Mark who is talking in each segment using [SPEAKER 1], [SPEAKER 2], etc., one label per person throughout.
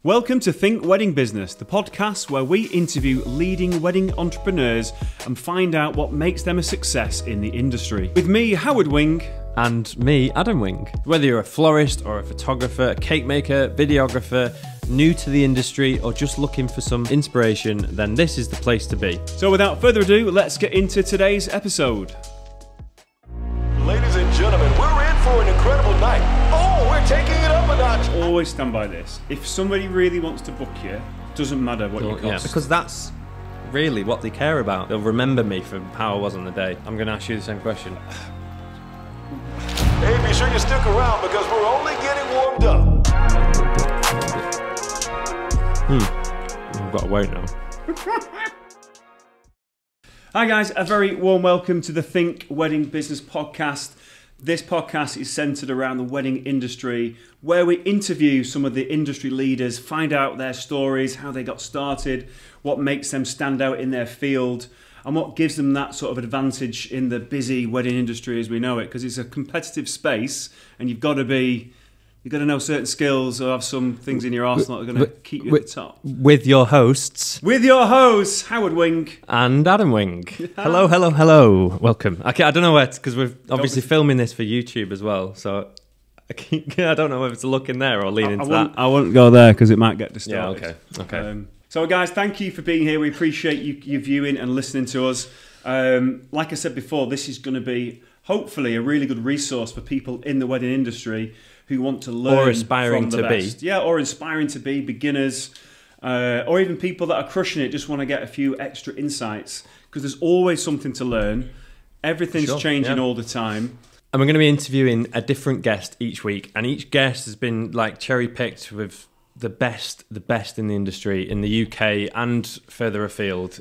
[SPEAKER 1] Welcome to Think Wedding Business, the podcast where we interview leading wedding entrepreneurs and find out what makes them a success in the industry. With me, Howard Wing.
[SPEAKER 2] And me, Adam Wing. Whether you're a florist or a photographer, a cake maker, videographer, new to the industry, or just looking for some inspiration, then this is the place to be.
[SPEAKER 1] So without further ado, let's get into today's episode.
[SPEAKER 3] Ladies and gentlemen, we're in for an incredible night. Oh, we're taking it up a notch.
[SPEAKER 1] Always stand by this. If somebody really wants to book you, doesn't matter what you cost.
[SPEAKER 2] Yeah, because that's really what they care about. They'll remember me for how I was on the day. I'm going to ask you the same question.
[SPEAKER 3] Hey, be sure you stick around because we're only getting warmed up.
[SPEAKER 2] I've got to wait now.
[SPEAKER 1] Hi guys, a very warm welcome to the Think Wedding Business podcast. This podcast is centered around the wedding industry, where we interview some of the industry leaders, find out their stories, how they got started, what makes them stand out in their field, and what gives them that sort of advantage in the busy wedding industry as we know it, because it's a competitive space and you've got to know certain skills or have some things in your arsenal that are going to keep you at the top.
[SPEAKER 2] With your hosts.
[SPEAKER 1] With your hosts, Howard Wing.
[SPEAKER 2] And Adam Wing. Hello, hello, hello. Welcome. Okay, I don't know where, because we're obviously filming this for YouTube as well, so I don't know whether to look in there or lean into that.
[SPEAKER 1] I won't go there because it might get distorted.
[SPEAKER 2] Yeah, okay.
[SPEAKER 1] So guys, thank you for being here. We appreciate you viewing and listening to us. Like I said before, this is going to be hopefully a really good resource for people in the wedding industry who want to learn
[SPEAKER 2] or aspiring
[SPEAKER 1] from the
[SPEAKER 2] to
[SPEAKER 1] best.
[SPEAKER 2] be.
[SPEAKER 1] Yeah, or inspiring to be, beginners, or even people that are crushing it, just want to get a few extra insights, because there's always something to learn. Everything's changing all the time.
[SPEAKER 2] And we're going to be interviewing a different guest each week, and each guest has been like cherry picked with the best in the industry in the UK and further afield.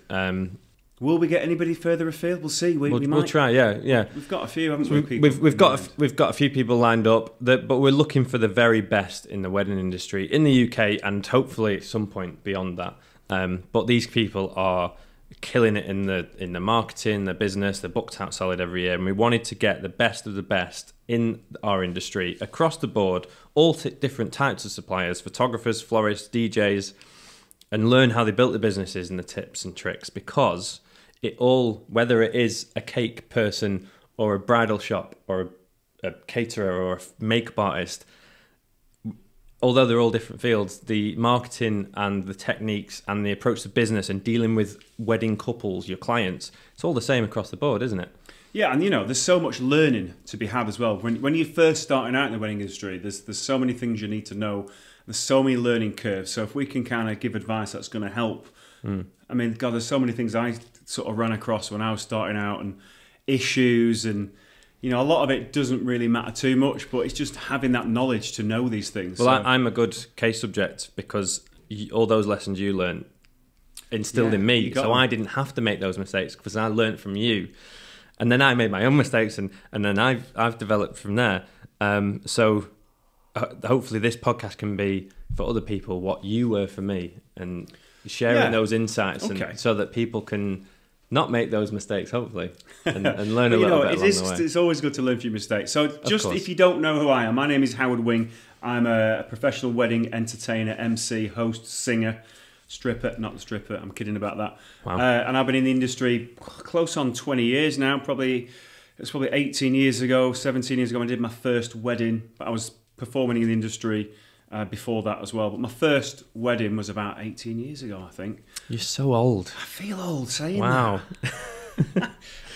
[SPEAKER 1] Will we get anybody further afield? We'll see. We might.
[SPEAKER 2] We'll try. Yeah.
[SPEAKER 1] We've got a few, haven't we?
[SPEAKER 2] We've got a few people lined up, but we're looking for the very best in the wedding industry in the UK and hopefully at some point beyond that. But these people are killing it in the marketing, the business. They're booked out solid every year, and we wanted to get the best of the best in our industry across the board, all different types of suppliers, photographers, florists, DJs, and learn how they built the businesses and the tips and tricks, because it all, whether it is a cake person or a bridal shop or a caterer or a makeup artist, although they're all different fields, the marketing and the techniques and the approach to business and dealing with wedding couples, your clients, it's all the same across the board, isn't it?
[SPEAKER 1] Yeah, and there's so much learning to be had as well. When you're first starting out in the wedding industry, there's so many things you need to know. There's so many learning curves. So if we can kind of give advice that's going to help. I mean, God, there's so many things I sort of ran across when I was starting out, and issues, and a lot of it doesn't really matter too much, but it's just having that knowledge to know these things.
[SPEAKER 2] Well, I'm a good case subject, because all those lessons you learned instilled in me, so I didn't have to make those mistakes because I learned from you, and then I made my own mistakes, and then I've developed from there. So hopefully this podcast can be for other people what you were for me, and sharing those insights, and so that people can not make those mistakes, hopefully, and learn a little bit along the way.
[SPEAKER 1] It's always good to learn from your mistakes. So just if you don't know who I am, my name is Howard Wing. I'm a professional wedding entertainer, MC, host, singer, stripper. Not the stripper, I'm kidding about that.
[SPEAKER 2] Wow.
[SPEAKER 1] And I've been in the industry close on 20 years now. It's probably 18 years ago, 17 years ago, I did my first wedding. But I was performing in the industry before that as well. But my first wedding was about 18 years ago, I think.
[SPEAKER 2] You're so old.
[SPEAKER 1] I feel old saying
[SPEAKER 2] that.
[SPEAKER 1] But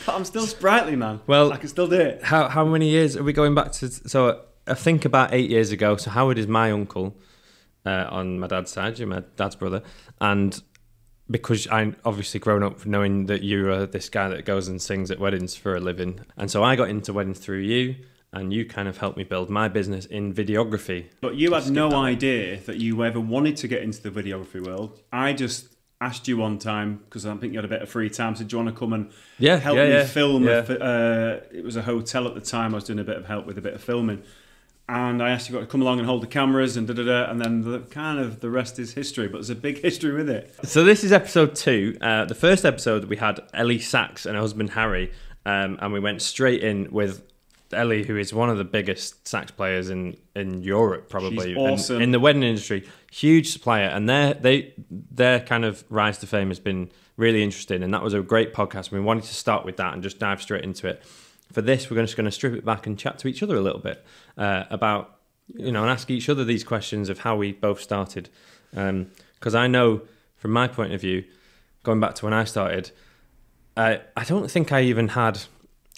[SPEAKER 1] I'm still sprightly, man.
[SPEAKER 2] Well,
[SPEAKER 1] I can still do it.
[SPEAKER 2] How many years are we going back to? So I think about 8 years ago. So Howard is my uncle on my dad's side. You're my dad's brother. And because I obviously grown up knowing that you are this guy that goes and sings at weddings for a living. And so I got into weddings through you. And you kind of helped me build my business in videography.
[SPEAKER 1] But you had no idea that you ever wanted to get into the videography world. I just asked you one time, because I think you had a bit of free time, said, do you want to come and help me film? Yeah. It was a hotel at the time. I was doing a bit of help with a bit of filming. And I asked you to come along and hold the cameras and and then the rest is history. But there's a big history with it.
[SPEAKER 2] So this is episode 2. The first episode we had Ellie Sax and her husband Harry, and we went straight in with Ellie, who is one of the biggest sax players in Europe, probably.
[SPEAKER 1] She's awesome.
[SPEAKER 2] In the wedding industry, huge supplier, and their kind of rise to fame has been really interesting, and that was a great podcast. We wanted to start with that and just dive straight into it. For this, we're just going to strip it back and chat to each other a little bit about, and ask each other these questions of how we both started. Because I know, from my point of view, going back to when I started, I don't think I even had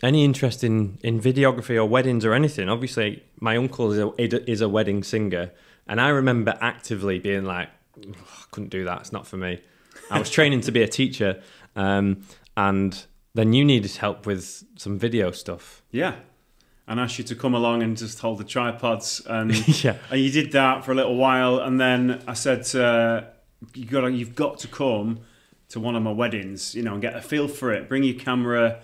[SPEAKER 2] any interest in videography or weddings or anything. Obviously, my uncle is a wedding singer, and I remember actively being like, I couldn't do that, it's not for me. I was training to be a teacher, and then you needed help with some video stuff.
[SPEAKER 1] Yeah. And asked you to come along and just hold the tripods. And,
[SPEAKER 2] yeah.
[SPEAKER 1] And you did that for a little while. And then I said, you've got to come to one of my weddings, and get a feel for it. Bring your camera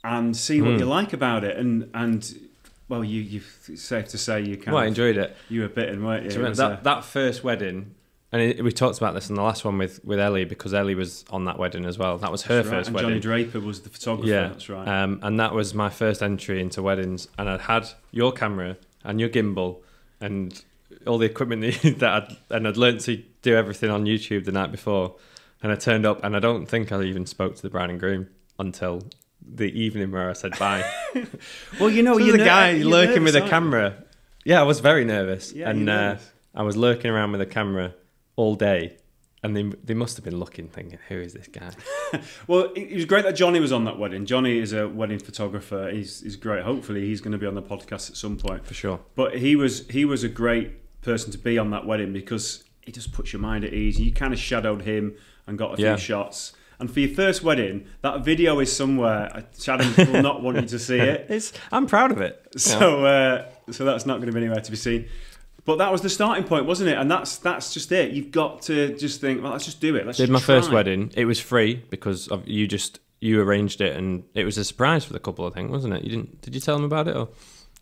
[SPEAKER 1] and see what you like about it. And well, it's safe to say you
[SPEAKER 2] I enjoyed it.
[SPEAKER 1] You were bitten, weren't you?
[SPEAKER 2] That first wedding... And we talked about this in the last one with Ellie, because Ellie was on that wedding as well. That was her first wedding.
[SPEAKER 1] Johnny Draper was the photographer.
[SPEAKER 2] Yeah,
[SPEAKER 1] that's right.
[SPEAKER 2] And that was my first entry into weddings. And I'd had your camera and your gimbal and all the equipment I'd learnt to do everything on YouTube the night before. And I turned up, and I don't think I even spoke to the bride and groom until the evening where I said bye.
[SPEAKER 1] Well,
[SPEAKER 2] you're the guy lurking with a camera. Yeah, I was very nervous, and I was lurking around with a camera all day, and they must have been looking, thinking, who is this guy?
[SPEAKER 1] Well, it was great that Johnny was on that wedding. Johnny is a wedding photographer. He's great. Hopefully he's going to be on the podcast at some point.
[SPEAKER 2] For sure.
[SPEAKER 1] But he was a great person to be on that wedding, because he just puts your mind at ease. You kind of shadowed him and got a few shots. And for your first wedding, that video is somewhere. Shadow will not want you to see it.
[SPEAKER 2] I'm proud of it.
[SPEAKER 1] So that's not going to be anywhere to be seen. But that was the starting point, wasn't it? And that's just it. You've got to just think, well, let's just do it.
[SPEAKER 2] Did my first wedding. It was free because you arranged it, and it was a surprise for the couple, I think, wasn't it? Did you tell them about it, or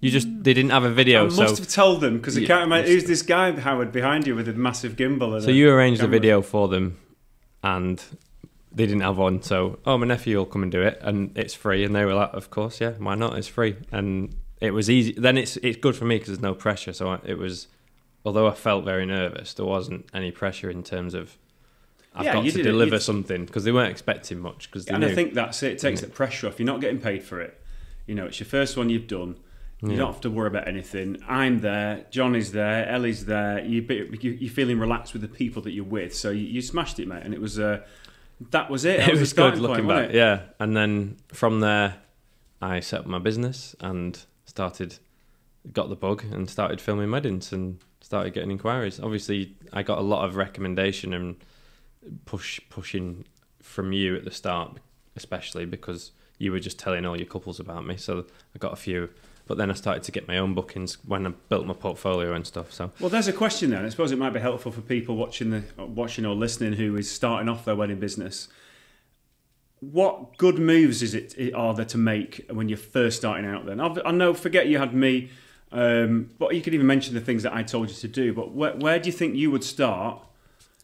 [SPEAKER 2] they didn't have a video?
[SPEAKER 1] I must have told them, because I can't remember who's this guy, Howard, behind you with a massive gimbal.
[SPEAKER 2] So you arranged a video for them, and they didn't have one. So my nephew will come and do it, and it's free. And they were like, of course, yeah, why not? It's free, and it was easy. Then it's good for me because there's no pressure. So it was. Although I felt very nervous, there wasn't any pressure in terms of I've got to deliver something, because they weren't expecting much.
[SPEAKER 1] And I think that's it. It takes the pressure off. You're not getting paid for it. It's your first one you've done. You don't have to worry about anything. I'm there. Johnny's there. Ellie's there. You're feeling relaxed with the people that you're with. So you smashed it, mate. And it was that was it.
[SPEAKER 2] It was good looking back. Yeah. And then from there, I set up my business and got the bug and started filming weddings and started getting inquiries. Obviously, I got a lot of recommendation and pushing from you at the start, especially because you were just telling all your couples about me. So I got a few, but then I started to get my own bookings when I built my portfolio and stuff. So
[SPEAKER 1] well, there's a question there. I suppose it might be helpful for people watching or listening who is starting off their wedding business. What good moves are there to make when you're first starting out? Then I know, forget you had me. But you could even mention the things that I told you to do. But where do you think you would start?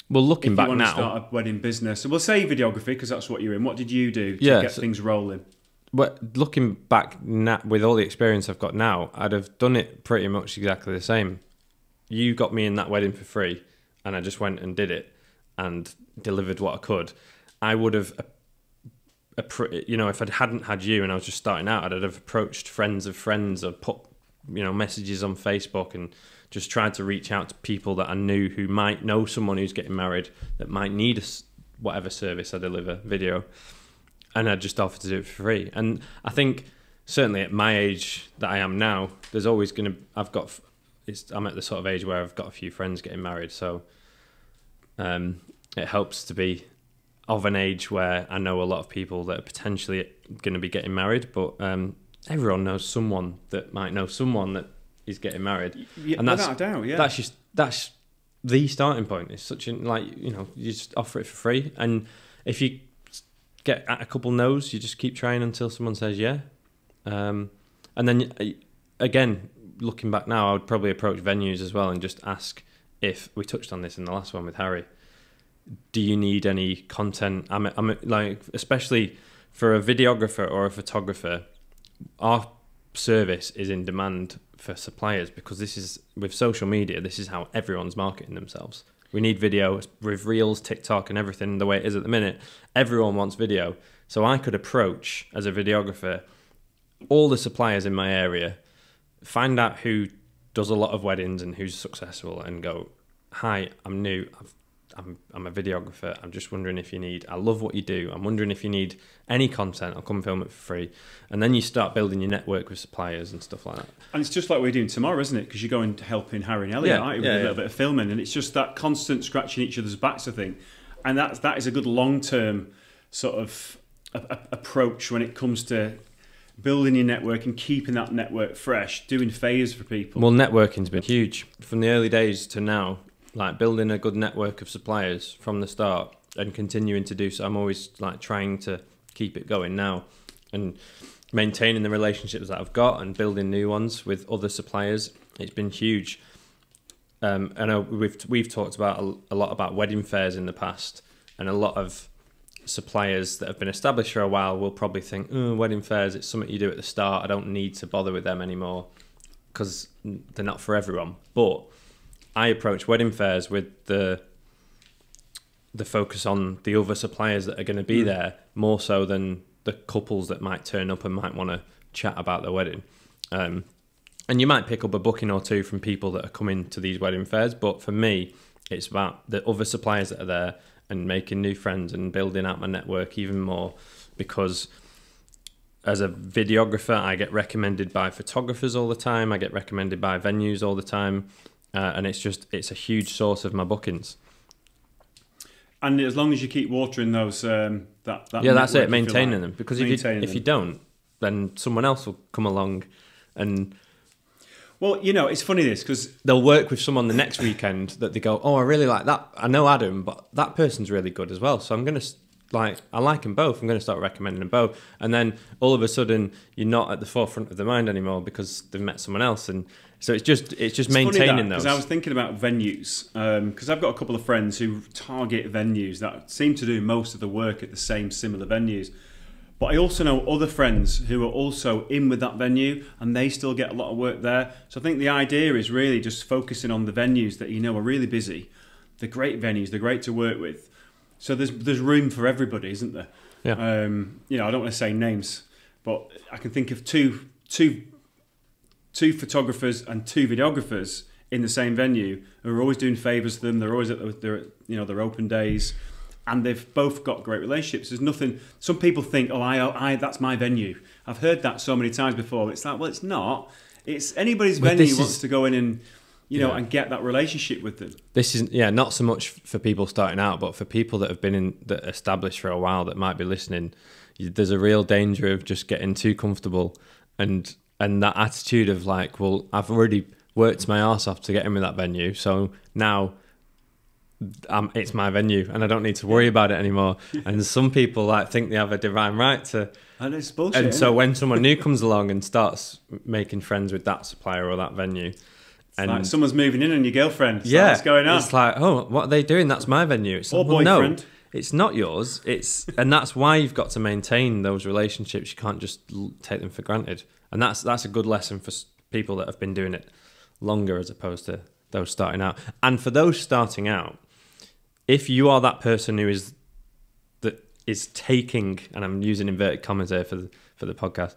[SPEAKER 2] Well, looking back now,
[SPEAKER 1] if you want to start a wedding business, so we'll say videography because that's what you're in. What did you do to get things rolling?
[SPEAKER 2] Well, looking back now, with all the experience I've got now, I'd have done it pretty much exactly the same. You got me in that wedding for free, and I just went and did it and delivered what I could. I would have, if I hadn't had you and I was just starting out, I'd have approached friends of friends or put messages on Facebook and just tried to reach out to people that I knew who might know someone who's getting married that might need whatever service I deliver, video, and I just offered to do it for free. And I think certainly at my age that I am now, there's always I'm at the sort of age where I've got a few friends getting married, so it helps to be of an age where I know a lot of people that are potentially going to be getting married, but everyone knows someone that might know someone that is getting married.
[SPEAKER 1] Yeah, and without a doubt, yeah.
[SPEAKER 2] That's the starting point. It's such you just offer it for free. And if you get a couple no's, you just keep trying until someone says yeah. And then, again, looking back now, I would probably approach venues as well and just ask if, we touched on this in the last one with Harry, do you need any content? I'm like, especially for a videographer or a photographer, our service is in demand for suppliers, because this is, with social media, this is how everyone's marketing themselves. We need video with Reels, TikTok and everything the way it is at the minute. Everyone wants video. So I could approach, as a videographer, all the suppliers in my area, find out who does a lot of weddings and who's successful, and go, hi, I'm new. I'm a videographer. I'm just wondering if you need, I love what you do. I'm wondering if you need any content. I'll come film it for free. And then you start building your network with suppliers and stuff like that.
[SPEAKER 1] And it's just like we're doing tomorrow, isn't it? Because you're going to helping Harry and Ellie, aren't you, with a little bit of filming. And it's just that constant scratching each other's backs, I think. And that is a good long-term sort of approach when it comes to building your network and keeping that network fresh, doing favours for people.
[SPEAKER 2] Well, networking's been huge. From the early days to now, like building a good network of suppliers from the start and continuing to do so. I'm always like trying to keep it going now and maintaining the relationships that I've got and building new ones with other suppliers. It's been huge. I know we've talked about a lot about wedding fairs in the past, and a lot of suppliers that have been established for a while will probably think, oh, wedding fairs, it's something you do at the start. I don't need to bother with them anymore because they're not for everyone. But I approach wedding fairs with the focus on the other suppliers that are going to be there, more so than the couples that might turn up and might want to chat about their wedding. And you might pick up a booking or two from people that are coming to these wedding fairs, but for me, it's about the other suppliers that are there and making new friends and building out my network even more, because as a videographer, I get recommended by photographers all the time. I get recommended by venues all the time. And it's a huge source of my bookings. And
[SPEAKER 1] as long as you keep watering those,
[SPEAKER 2] that's it, maintaining them. Because if you don't, then someone else will come along and...
[SPEAKER 1] Well, it's funny this, because...
[SPEAKER 2] They'll work with someone the next weekend that they go, oh, I really like that. I know Adam, but that person's really good as well. So I'm going to... I like them both. I'm going to start recommending them both. And then all of a sudden, you're not at the forefront of their mind anymore because they've met someone else. And so it's just maintaining those.
[SPEAKER 1] Because I was thinking about venues, because I've got a couple of friends who target venues that seem to do most of the work at the same similar venues. But I also know other friends who are also in with that venue, and they still get a lot of work there. So I think the idea is really just focusing on the venues that are really busy. They're great venues. They're great to work with. So there's room for everybody, isn't there?
[SPEAKER 2] Yeah.
[SPEAKER 1] I don't want to say names, but I can think of two photographers and two videographers in the same venue who are always doing favours to them. They're always at their open days, and they've both got great relationships. There's nothing. Some people think, oh, I that's my venue. I've heard that so many times before. It's like, well, it's not. It's anybody's venue who wants to go in and. And get that relationship with them.
[SPEAKER 2] This is not so much for people starting out, but for people that have been that established for a while that might be listening. There's a real danger of just getting too comfortable and that attitude of like, well, I've already worked my arse off to get in with that venue, so now it's my venue and I don't need to worry about it anymore. And some people think they have a divine right to.
[SPEAKER 1] And it's bullshit.
[SPEAKER 2] And so when someone new comes along and starts making friends with that supplier or that venue.
[SPEAKER 1] And like someone's moving in on your girlfriend. So what's going on?
[SPEAKER 2] It's like, oh, what are they doing? That's my venue. It's
[SPEAKER 1] or like, boyfriend.
[SPEAKER 2] No, it's not yours. And that's why you've got to maintain those relationships. You can't just take them for granted. And that's a good lesson for people that have been doing it longer as opposed to those starting out. And for those starting out, if you are that person who is taking, and I'm using inverted commas here for the podcast,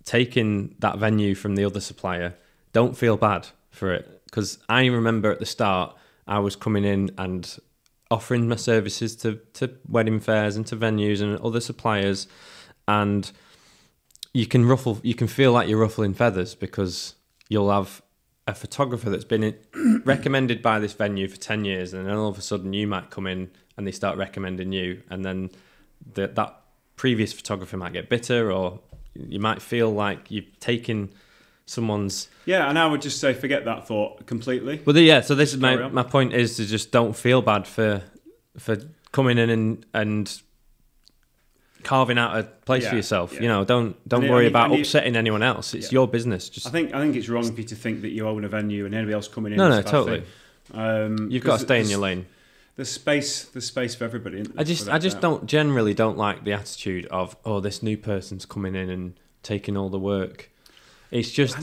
[SPEAKER 2] taking that venue from the other supplier. Don't feel bad for it, because I remember at the start I was coming in and offering my services to wedding fairs and to venues and other suppliers, and you can feel like you're ruffling feathers because you'll have a photographer that's been recommended by this venue for 10 years, and then all of a sudden you might come in and they start recommending you, and then that previous photographer might get bitter, or you might feel like you've taken someone's...
[SPEAKER 1] Yeah, and I would just say forget that thought completely.
[SPEAKER 2] Well, so this is my point is to just don't feel bad for coming in and carving out a place for yourself. Yeah. Don't worry about upsetting anyone else. It's your business. I
[SPEAKER 1] think it's wrong for you to think that you own a venue and anybody else coming in.
[SPEAKER 2] No, totally. You've got to stay in your lane.
[SPEAKER 1] There's space for everybody.
[SPEAKER 2] I just don't like the attitude of, oh, this new person's coming in and taking all the work. It's just,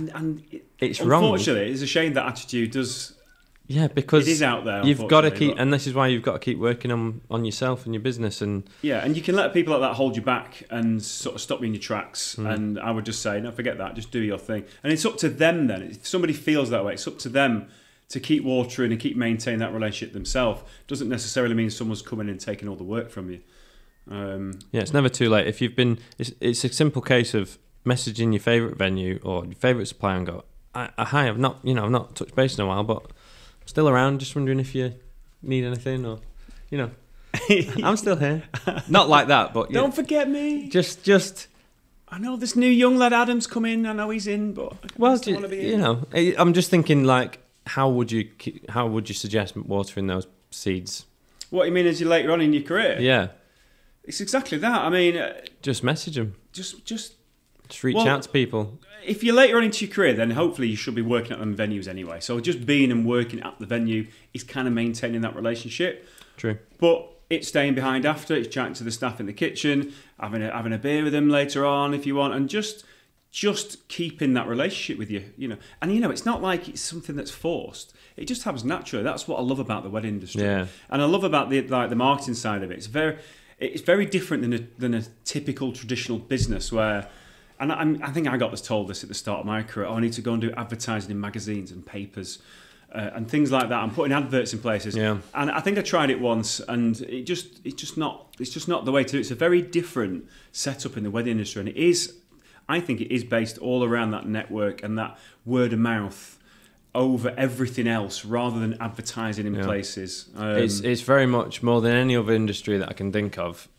[SPEAKER 2] it's wrong.
[SPEAKER 1] Unfortunately, it's a shame that attitude does.
[SPEAKER 2] Yeah, because
[SPEAKER 1] it is out there.
[SPEAKER 2] You've got to keep, and this is why you've got to keep working on yourself and your business. And
[SPEAKER 1] and you can let people like that hold you back and sort of stop you in your tracks. And I would just say, no, forget that. Just do your thing. And it's up to them then. If somebody feels that way, it's up to them to keep watering and keep maintaining that relationship themselves. Doesn't necessarily mean someone's coming and taking all the work from you.
[SPEAKER 2] It's never too late. If you've been, it's a simple case of messaging your favourite venue or your favourite supplier and go, hi, I've not touched base in a while, but still around, just wondering if you need anything, or I'm still here. Not like that, but
[SPEAKER 1] don't forget me.
[SPEAKER 2] Just
[SPEAKER 1] I know this new young lad Adam's come in. I know he's in, but I still want to be in.
[SPEAKER 2] I'm just thinking, like, how would you suggest watering those seeds?
[SPEAKER 1] What you mean as you later on in your career?
[SPEAKER 2] Yeah,
[SPEAKER 1] it's exactly that. I mean,
[SPEAKER 2] just message them.
[SPEAKER 1] Just
[SPEAKER 2] reach out to people.
[SPEAKER 1] If you're later on into your career, then hopefully you should be working at them venues anyway. So just being and working at the venue is kind of maintaining that relationship.
[SPEAKER 2] True. But
[SPEAKER 1] it's staying behind after, it's chatting to the staff in the kitchen, having a beer with them later on if you want, and just keeping that relationship with you, And it's not like it's something that's forced. It just happens naturally. That's what I love about the wedding industry.
[SPEAKER 2] Yeah.
[SPEAKER 1] And I love about the marketing side of it. It's very different than a typical traditional business where. And I think I got told this at the start of my career. I need to go and do advertising in magazines and papers and things like that. I'm putting adverts in places.
[SPEAKER 2] Yeah.
[SPEAKER 1] And I think I tried it once, and it's just not the way to do it. It's a very different setup in the wedding industry, and I think it is based all around that network and that word of mouth over everything else, rather than advertising in places.
[SPEAKER 2] It's very much more than any other industry that I can think of.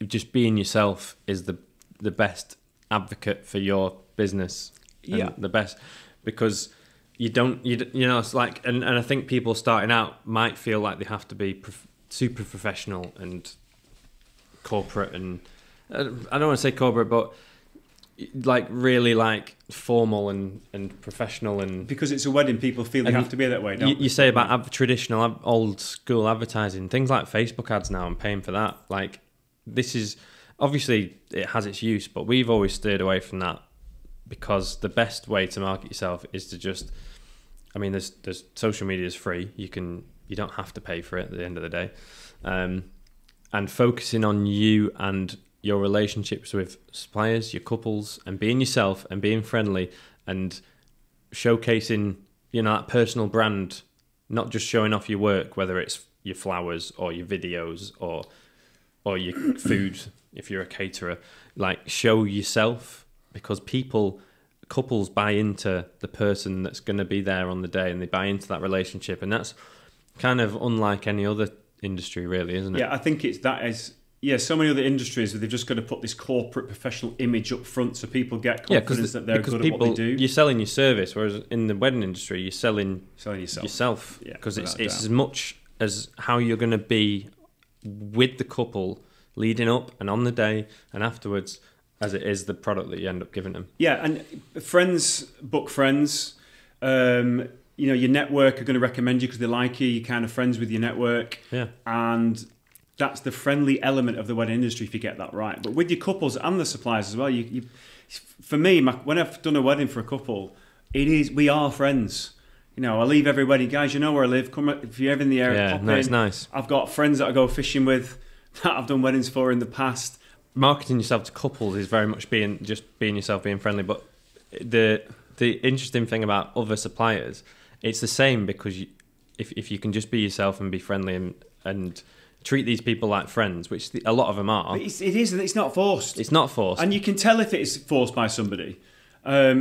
[SPEAKER 2] Just being yourself is the best advocate for your business, and the best, because it's like, and I think people starting out might feel like they have to be super professional and corporate, and I don't want to say corporate, but like really like formal and professional, and
[SPEAKER 1] because it's a wedding, people feel they have to be that way, don't
[SPEAKER 2] you say about traditional old school advertising, things like Facebook ads now, and paying for that. Like, this is obviously, it has its use, but we've always steered away from that, because the best way to market yourself is to just, I mean, there's social media is free. You don't have to pay for it at the end of the day, and focusing on you and your relationships with suppliers, your couples, and being yourself and being friendly and showcasing, that personal brand, not just showing off your work, whether it's your flowers or your videos or your food. If you're a caterer, like, show yourself, because couples buy into the person that's going to be there on the day, and they buy into that relationship, and that's kind of unlike any other industry, really, isn't it?
[SPEAKER 1] Yeah, I think so many other industries where they've just got to put this corporate professional image up front so people get confidence that they're good at what they do.
[SPEAKER 2] You're selling your service, whereas in the wedding industry, you're selling yourself. Because it's as much as how you're going to be with the couple leading up and on the day and afterwards, as it is the product that you end up giving them. Yeah,
[SPEAKER 1] and friends book friends. Your network are going to recommend you because they like you. You're kind of friends with your network.
[SPEAKER 2] Yeah. And
[SPEAKER 1] that's the friendly element of the wedding industry if you get that right. But with your couples and the suppliers as well, for me, when I've done a wedding for a couple, we are friends. I leave every wedding, guys, you know where I live. Come if you're ever in the area, pop in.
[SPEAKER 2] It's nice.
[SPEAKER 1] I've got friends that I go fishing with, that I've done weddings for in the past.
[SPEAKER 2] Marketing yourself to couples is very much being yourself, being friendly. But the interesting thing about other suppliers, it's the same, because if you can just be yourself and be friendly and treat these people like friends, which a lot of them are.
[SPEAKER 1] But it's not forced.
[SPEAKER 2] It's not forced.
[SPEAKER 1] And you can tell if it's forced by somebody. I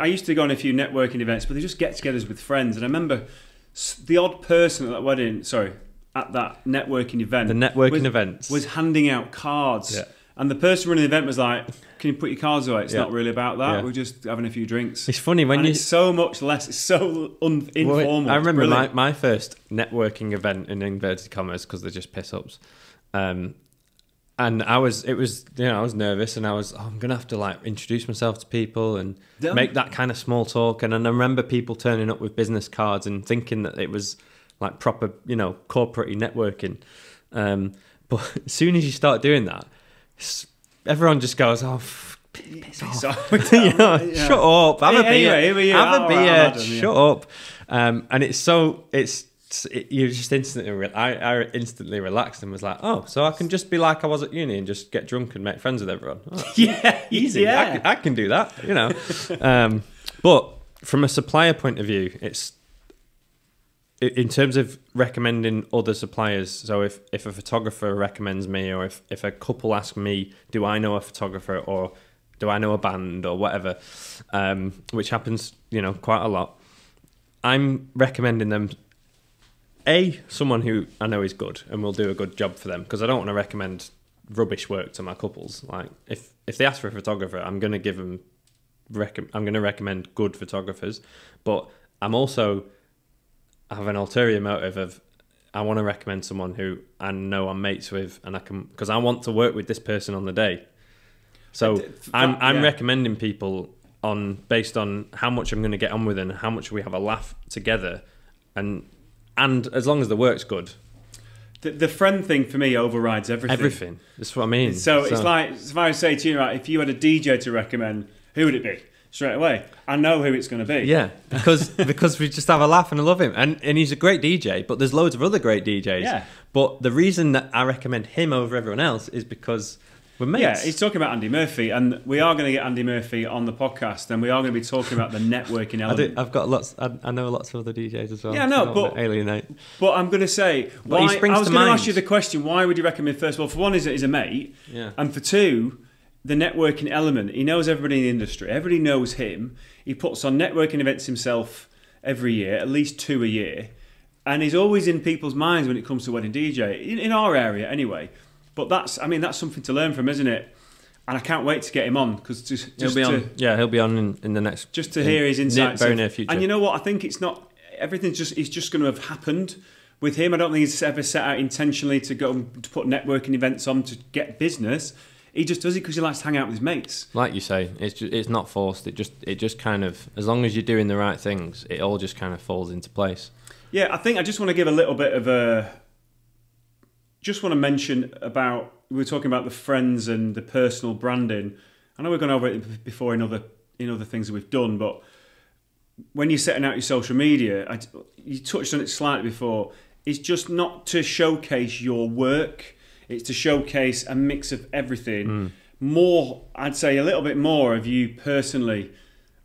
[SPEAKER 1] used to go on a few networking events, but they just get-togethers with friends. And I remember the odd person at that at that networking event.
[SPEAKER 2] The networking events.
[SPEAKER 1] Was handing out cards.
[SPEAKER 2] Yeah.
[SPEAKER 1] And the person running the event was like, can you put your cards away? It's not really about that. Yeah. We're just having a few drinks.
[SPEAKER 2] It's funny
[SPEAKER 1] it's so much less. It's so informal.
[SPEAKER 2] I remember my first networking event in inverted commas, because they're just piss-ups. And I was nervous, and I'm going to have to introduce myself to people and make that kind of small talk. And I remember people turning up with business cards and thinking that it was like proper, corporate networking. But as soon as you start doing that, everyone just goes, piss off. You know, shut up. Have a beer.
[SPEAKER 1] Anyway,
[SPEAKER 2] have a beer.
[SPEAKER 1] Adam,
[SPEAKER 2] shut up. And you just instantly. I instantly relaxed and was like, oh, so I can just be like I was at uni and just get drunk and make friends with everyone. Oh,
[SPEAKER 1] yeah,
[SPEAKER 2] easy.
[SPEAKER 1] Yeah.
[SPEAKER 2] I can do that. You know. But from a supplier point of view, it's in terms of recommending other suppliers. So if a photographer recommends me, or if a couple ask me, do I know a photographer or do I know a band or whatever, which happens, you know, quite a lot. I'm recommending them, someone who I know is good and will do a good job for them, because I don't want to recommend rubbish work to my couples. Like if they ask for a photographer, I'm going to give them. I'm going to recommend good photographers, but I have an ulterior motive of I want to recommend someone who I know I'm mates with, and because I want to work with this person on the day. So I'm recommending people based on how much I'm going to get on with and how much we have a laugh together, and as long as the work's good.
[SPEAKER 1] The friend thing for me overrides everything.
[SPEAKER 2] Everything. That's what I mean.
[SPEAKER 1] So it's like if I say to you, right, if you had a DJ to recommend, who would it be? Straight away, I know who it's going to be.
[SPEAKER 2] Yeah, because we just have a laugh and I love him, and he's a great DJ. But there's loads of other great DJs.
[SPEAKER 1] Yeah.
[SPEAKER 2] But the reason that I recommend him over everyone else is because we're mates.
[SPEAKER 1] Yeah, he's talking about Andy Murphy, and we are going to get Andy Murphy on the podcast, and we are going to be talking about the networking element.
[SPEAKER 2] I've got lots. I know lots of other DJs as well.
[SPEAKER 1] Yeah, no, but
[SPEAKER 2] alienate.
[SPEAKER 1] But I'm going to say, why, I was going to ask you the question: why would you recommend? First of all, for one, he's a mate,
[SPEAKER 2] yeah,
[SPEAKER 1] and for two, the networking element. He knows everybody in the industry. Everybody knows him. He puts on networking events himself every year, at least 2 a year, and he's always in people's minds when it comes to wedding DJ in our area, anyway. But that's something to learn from, isn't it? And I can't wait to get him on because
[SPEAKER 2] he'll be on in the next
[SPEAKER 1] just to hear his insights
[SPEAKER 2] very near future.
[SPEAKER 1] And you know what? I think it's not everything's just going to have happened with him. I don't think he's ever set out intentionally to go to put networking events on to get business. He just does it because he likes to hang out with his mates.
[SPEAKER 2] Like you say, it's not forced. It just kind of, as long as you're doing the right things, it all just kind of falls into place.
[SPEAKER 1] Yeah, I think I just want to give a little bit of just want to mention about, we were talking about the friends and the personal branding. I know we've gone over it before in other things that we've done, but when you're setting out your social media, you touched on it slightly before, it's just not to showcase your work. It's to showcase a mix of everything. More, I'd say a little bit more of you personally,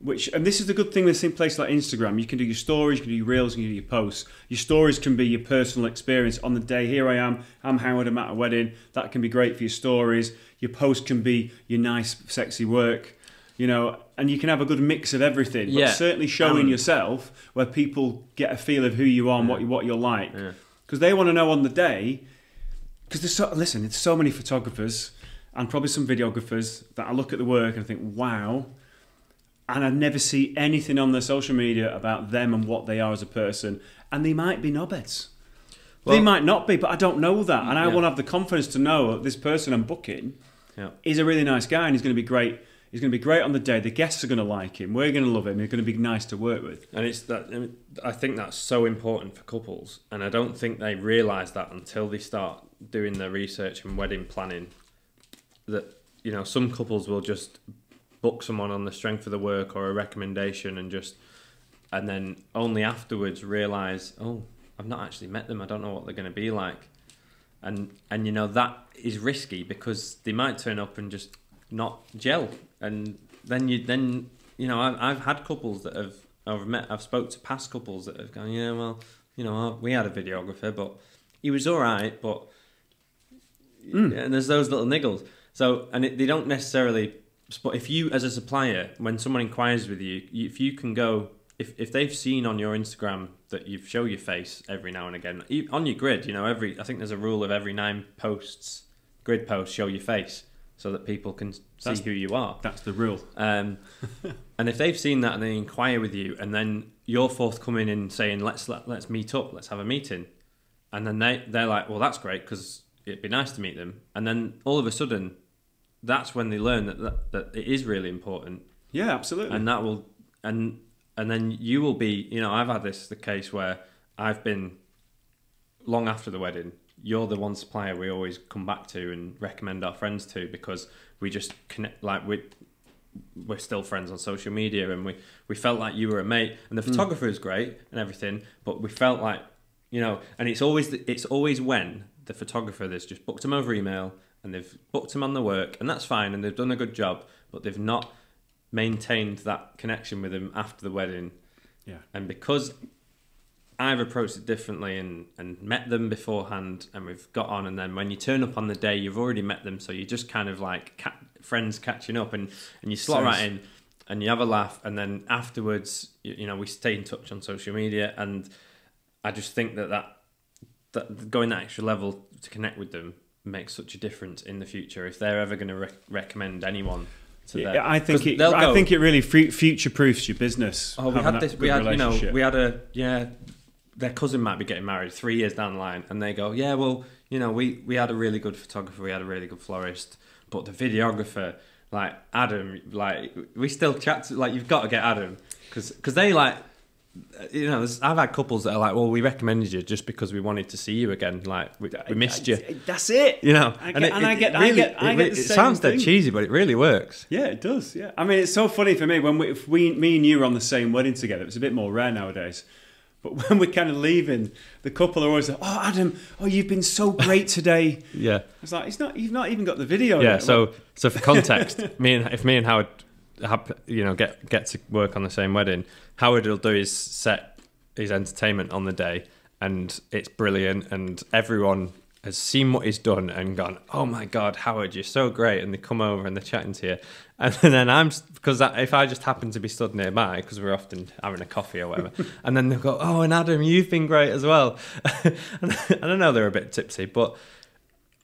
[SPEAKER 1] and this is the good thing with places like Instagram. You can do your stories, you can do your reels, you can do your posts. Your stories can be your personal experience on the day. Here I am, I'm Howard, I'm at a wedding. That can be great for your stories. Your post can be your nice, sexy work, you know, and you can have a good mix of everything. But certainly showing yourself where people get a feel of who you are and what you're like. Because they want to know on the day. Because there's so many photographers and probably some videographers that I look at the work and I think, wow, and I never see anything on their social media about them and what they are as a person. And they might be knobheads. Well, they might not be, but I don't know that. And I want to have the confidence to know that this person I'm booking is a really nice guy and he's going to be great. He's going to be great on the day. The guests are going to like him. We're going to love him. He's going to be nice to work with.
[SPEAKER 2] And I think that's so important for couples. And I don't think they realise that until they start doing their research and wedding planning. That, you know, some couples will just book someone on the strength of the work or a recommendation and then only afterwards realise, oh, I've not actually met them. I don't know what they're going to be like. And you know, that is risky because they might turn up and just not gel, and then you know I've had couples that I've spoke to past couples that have gone, yeah, well, you know, we had a videographer but he was all right, but and there's those little niggles. So they don't necessarily, but if you as a supplier, when someone inquires with you, if you can go, if they've seen on your Instagram that you show your face every now and again on your grid, you know, I think there's a rule of every 9 posts, grid posts, show your face. So that people can see who you are.
[SPEAKER 1] That's the rule.
[SPEAKER 2] And if they've seen that and they inquire with you, and then you're forthcoming in saying, let's meet up, let's have a meeting, and then they're like, well, that's great because it'd be nice to meet them. And then all of a sudden, that's when they learn that it is really important.
[SPEAKER 1] Yeah, absolutely.
[SPEAKER 2] And that will and then you will be. You know, I've had the case where I've been long after the wedding. You're the one supplier we always come back to and recommend our friends to because we just connect. Like we're still friends on social media, and we felt like you were a mate, and the photographer is great and everything, but we felt like, you know, and it's always when the photographer that's just booked him over email and they've booked him on the work, and that's fine, and they've done a good job, but they've not maintained that connection with him after the wedding.
[SPEAKER 1] Yeah.
[SPEAKER 2] And because I've approached it differently and met them beforehand, and we've got on, and then when you turn up on the day, you've already met them, so you're just kind of like friends catching up, and you slot right in, and you have a laugh, and then afterwards, you know, we stay in touch on social media, and I just think that going that extra level to connect with them makes such a difference in the future if they're ever going to recommend anyone to them.
[SPEAKER 1] I think it really future proofs your business.
[SPEAKER 2] Oh, we had this. We had their cousin might be getting married 3 years down the line, and they go, yeah, well, you know, we had a really good photographer, we had a really good florist, but the videographer, like Adam, like we still chat to, like, you've got to get Adam, because they, like, you know, I've had couples that are like, well, we recommended you just because we wanted to see you again, like we missed you.
[SPEAKER 1] That's it,
[SPEAKER 2] you know.
[SPEAKER 1] I get the same
[SPEAKER 2] sounds
[SPEAKER 1] thing.
[SPEAKER 2] Dead cheesy, but it really works.
[SPEAKER 1] Yeah, it does. Yeah, I mean, it's so funny for me when me and you were on the same wedding together. It's a bit more rare nowadays. But when we're kind of leaving, the couple are always like, "Oh, Adam, you've been so great today."
[SPEAKER 2] Yeah,
[SPEAKER 1] it's like you've not even got the video.
[SPEAKER 2] Yeah,
[SPEAKER 1] yet.
[SPEAKER 2] so for context, if me and Howard get to work on the same wedding, Howard will do his set, his entertainment on the day, and it's brilliant, and everyone has seen what he's done and gone, oh my God, Howard, you're so great, and they come over and they're chatting to you, and then if I just happen to be stood nearby, because we're often having a coffee or whatever, and then they'll go, oh, and Adam, you've been great as well. And I know they're a bit tipsy, but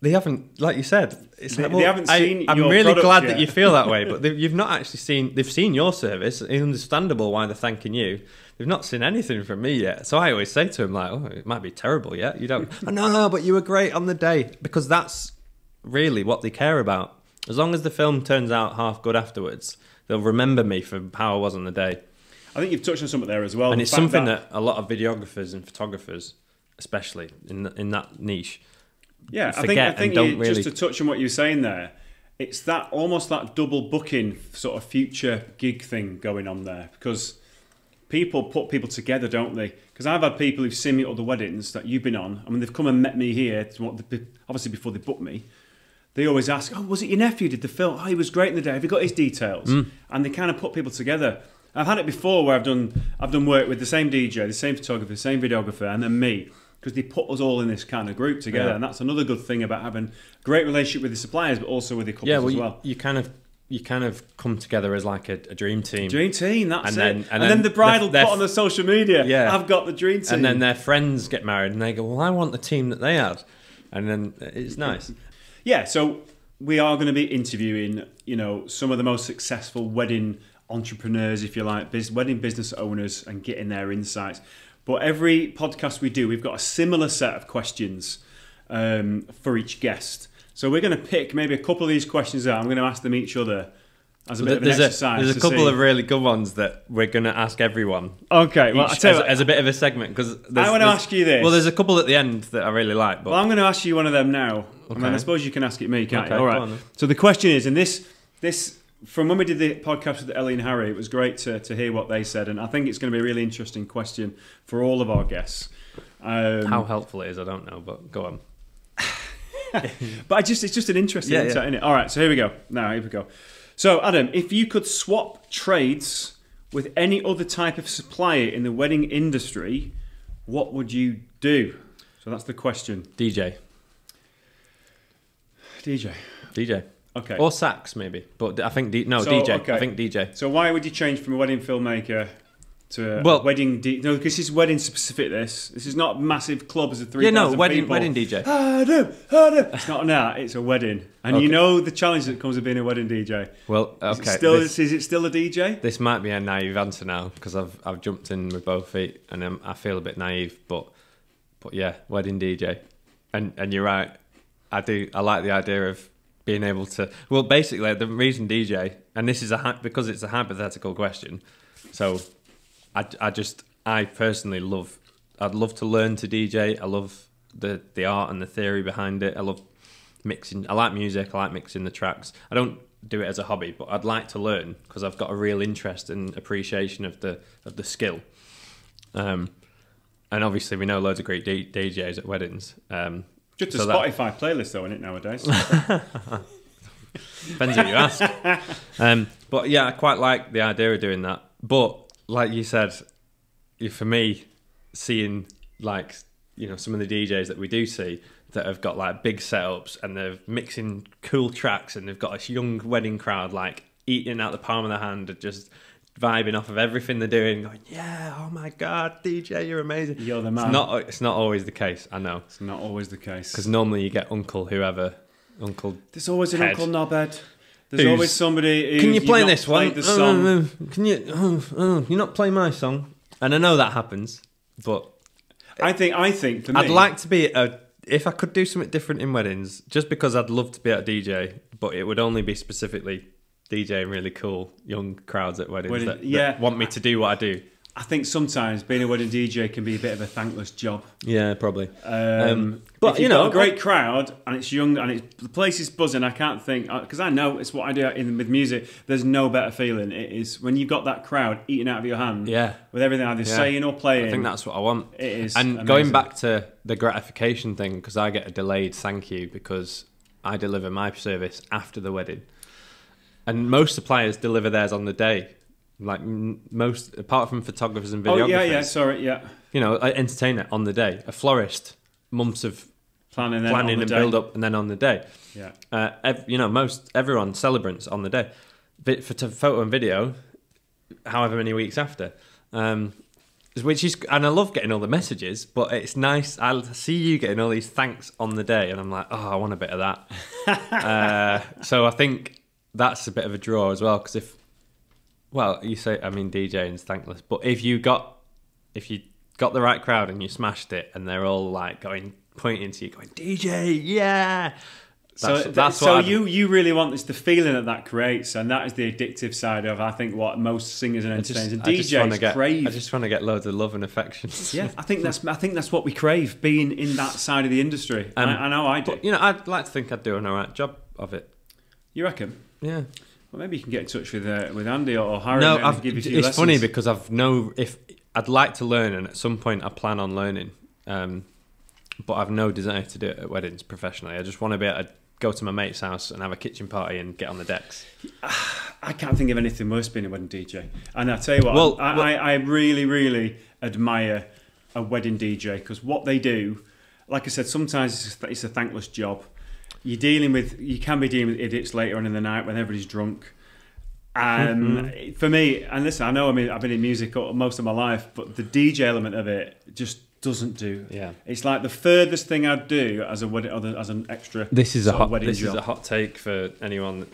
[SPEAKER 2] they haven't, like you said, it's like, well,
[SPEAKER 1] they haven't seen
[SPEAKER 2] I'm
[SPEAKER 1] your
[SPEAKER 2] really glad
[SPEAKER 1] yet.
[SPEAKER 2] that you feel that way, but you've not actually seen. They've seen your service. It's understandable why they're thanking you. They've not seen anything from me yet. So I always say to them, like, oh, it might be terrible yet. You don't. Oh, no, but you were great on the day, because that's really what they care about. As long as the film turns out half good afterwards, they'll remember me for how I was on the day.
[SPEAKER 1] I think you've touched on something there as well.
[SPEAKER 2] And it's something that a lot of videographers and photographers, especially in that niche.
[SPEAKER 1] Yeah, I think just to touch on what you were saying there, it's that almost that double booking sort of future gig thing going on there, because people put people together, don't they? Because I've had people who've seen me at other weddings that you've been on. I mean, they've come and met me here, obviously before they book me. They always ask, oh, was it your nephew did the film? Oh, he was great in the day. Have you got his details? And they kind of put people together. I've had it before where I've done work with the same DJ, the same photographer, the same videographer, and then me, because they put us all in this kind of group together. Yeah. And that's another good thing about having a great relationship with the suppliers, but also with the couples as well.
[SPEAKER 2] You kind of come together as like a dream team.
[SPEAKER 1] Dream team, that's it. And then the bride will put on the social media, I've got the dream team.
[SPEAKER 2] And then their friends get married and they go, well, I want the team that they had. And then it's nice.
[SPEAKER 1] Yeah, so we are going to be interviewing, you know, some of the most successful wedding entrepreneurs, if you like, wedding business owners, and getting their insights. But every podcast we do, we've got a similar set of questions for each guest. So we're going to pick maybe a couple of these questions out. I'm going to ask them each other as a bit of an exercise.
[SPEAKER 2] There's a couple of really good ones that we're going to ask everyone.
[SPEAKER 1] Okay, well, I'll tell you
[SPEAKER 2] as a bit of a segment, because
[SPEAKER 1] I want to ask you this.
[SPEAKER 2] Well, there's a couple at the end that I really like. But...
[SPEAKER 1] Well, I'm going to ask you one of them now.
[SPEAKER 2] Okay.
[SPEAKER 1] I mean, I suppose you can ask it me, can't you?
[SPEAKER 2] Okay,
[SPEAKER 1] all right. So the question is, and this from when we did the podcast with Ellie and Harry, it was great to hear what they said, and I think it's going to be a really interesting question for all of our guests.
[SPEAKER 2] How helpful it is, I don't know, but go on.
[SPEAKER 1] But it's just an interesting insight, isn't it? All right, so here we go. So, Adam, if you could swap trades with any other type of supplier in the wedding industry, what would you do? So that's the question.
[SPEAKER 2] DJ.
[SPEAKER 1] Okay.
[SPEAKER 2] Or sax, maybe. But I think DJ. Okay. I think DJ.
[SPEAKER 1] So why would you change from a wedding filmmaker to a wedding DJ? No, because it's wedding specific. This is not a massive club as a 3,000 people.
[SPEAKER 2] Wedding DJ.
[SPEAKER 1] Adam. It's not that. It's a wedding, and you know the challenge that comes with being a wedding DJ.
[SPEAKER 2] Well, okay.
[SPEAKER 1] Is it still a DJ?
[SPEAKER 2] This might be a naive answer now, because I've jumped in with both feet, and I feel a bit naive. But yeah, wedding DJ, and you're right. I like the idea of being able to, well, basically the reason DJ, and this is because it's a hypothetical question, so I personally I'd love to learn to DJ. I love the art and the theory behind it. I love mixing. I like music. I like mixing the tracks. I don't do it as a hobby, but I'd like to learn because I've got a real interest and appreciation of the skill. And obviously, we know loads of great DJs at weddings.
[SPEAKER 1] Just a Spotify playlist, though, isn't it, nowadays?
[SPEAKER 2] Depends who you ask. But yeah, I quite like the idea of doing that. But like you said, for me, seeing like, you know, some of the DJs that we do see that have got like big setups and they're mixing cool tracks and they've got a young wedding crowd like eating out the palm of their hand and just vibing off of everything they're doing, going, yeah, oh my God, DJ, you're amazing.
[SPEAKER 1] You're the man.
[SPEAKER 2] It's not always the case, I know.
[SPEAKER 1] It's not always the case.
[SPEAKER 2] Because normally you get Uncle whoever,
[SPEAKER 1] There's always an
[SPEAKER 2] Head.
[SPEAKER 1] Uncle Knobhead. There's always somebody who's...
[SPEAKER 2] Can you play this one?
[SPEAKER 1] The song.
[SPEAKER 2] Can you... you're not playing my song. And I know that happens, but...
[SPEAKER 1] I think for me...
[SPEAKER 2] I'd like to be if I could do something different in weddings, just because I'd love to be at a DJ, but it would only be specifically DJing really cool young crowds at weddings that want me to do what I do.
[SPEAKER 1] I think sometimes being a wedding DJ can be a bit of a thankless job.
[SPEAKER 2] Yeah, probably.
[SPEAKER 1] But you know, a great crowd and it's young and the place is buzzing. I can't think, because I know it's what I do with music. There's no better feeling. It is when you've got that crowd eating out of your hand.
[SPEAKER 2] Yeah,
[SPEAKER 1] with everything either saying or playing.
[SPEAKER 2] I think that's what I want.
[SPEAKER 1] It is.
[SPEAKER 2] And
[SPEAKER 1] amazing.
[SPEAKER 2] Going back to the gratification thing, because I get a delayed thank you because I deliver my service after the wedding, and most suppliers deliver theirs on the day. Like most, apart from photographers and videographers. You know, an entertainer on the day. A florist, months of planning and build up, and then on the day. Yeah. You know, everyone celebrants on the day. For photo and video, however many weeks after. Which is, and I love getting all the messages, but it's nice. I see you getting all these thanks on the day, and I'm like, oh, I want a bit of that. So I think that's a bit of a draw as well, because well, you say, I mean, DJing's thankless, but if you got the right crowd and you smashed it, and they're all like pointing to you, going, DJ, yeah.
[SPEAKER 1] So you really want this, the feeling that creates, and that is the addictive side of, I think, what most singers and entertainers and DJs crave.
[SPEAKER 2] I just want to get loads of love and affection.
[SPEAKER 1] Yeah, I think that's what we crave, being in that side of the industry. I know I do.
[SPEAKER 2] But, you know, I'd like to think I'd do an alright job of it.
[SPEAKER 1] You reckon?
[SPEAKER 2] Yeah.
[SPEAKER 1] Well, maybe you can get in touch with Andy or Harry.
[SPEAKER 2] No,
[SPEAKER 1] and give you a few
[SPEAKER 2] it's
[SPEAKER 1] lessons.
[SPEAKER 2] funny because if I'd like to learn, and at some point I plan on learning, but I've no desire to do it at weddings professionally. I just want to be able to go to my mate's house and have a kitchen party and get on the decks.
[SPEAKER 1] I can't think of anything worse being a wedding DJ. And I tell you what, I really, really admire a wedding DJ, because what they do, like I said, sometimes it's a thankless job. You can be dealing with idiots later on in the night when everybody's drunk. For me, and listen, I know, I've been in music most of my life, but the DJ element of it just doesn't do.
[SPEAKER 2] Yeah,
[SPEAKER 1] it's like the furthest thing I'd do as a wedding, as an extra.
[SPEAKER 2] This is a
[SPEAKER 1] hot
[SPEAKER 2] take for anyone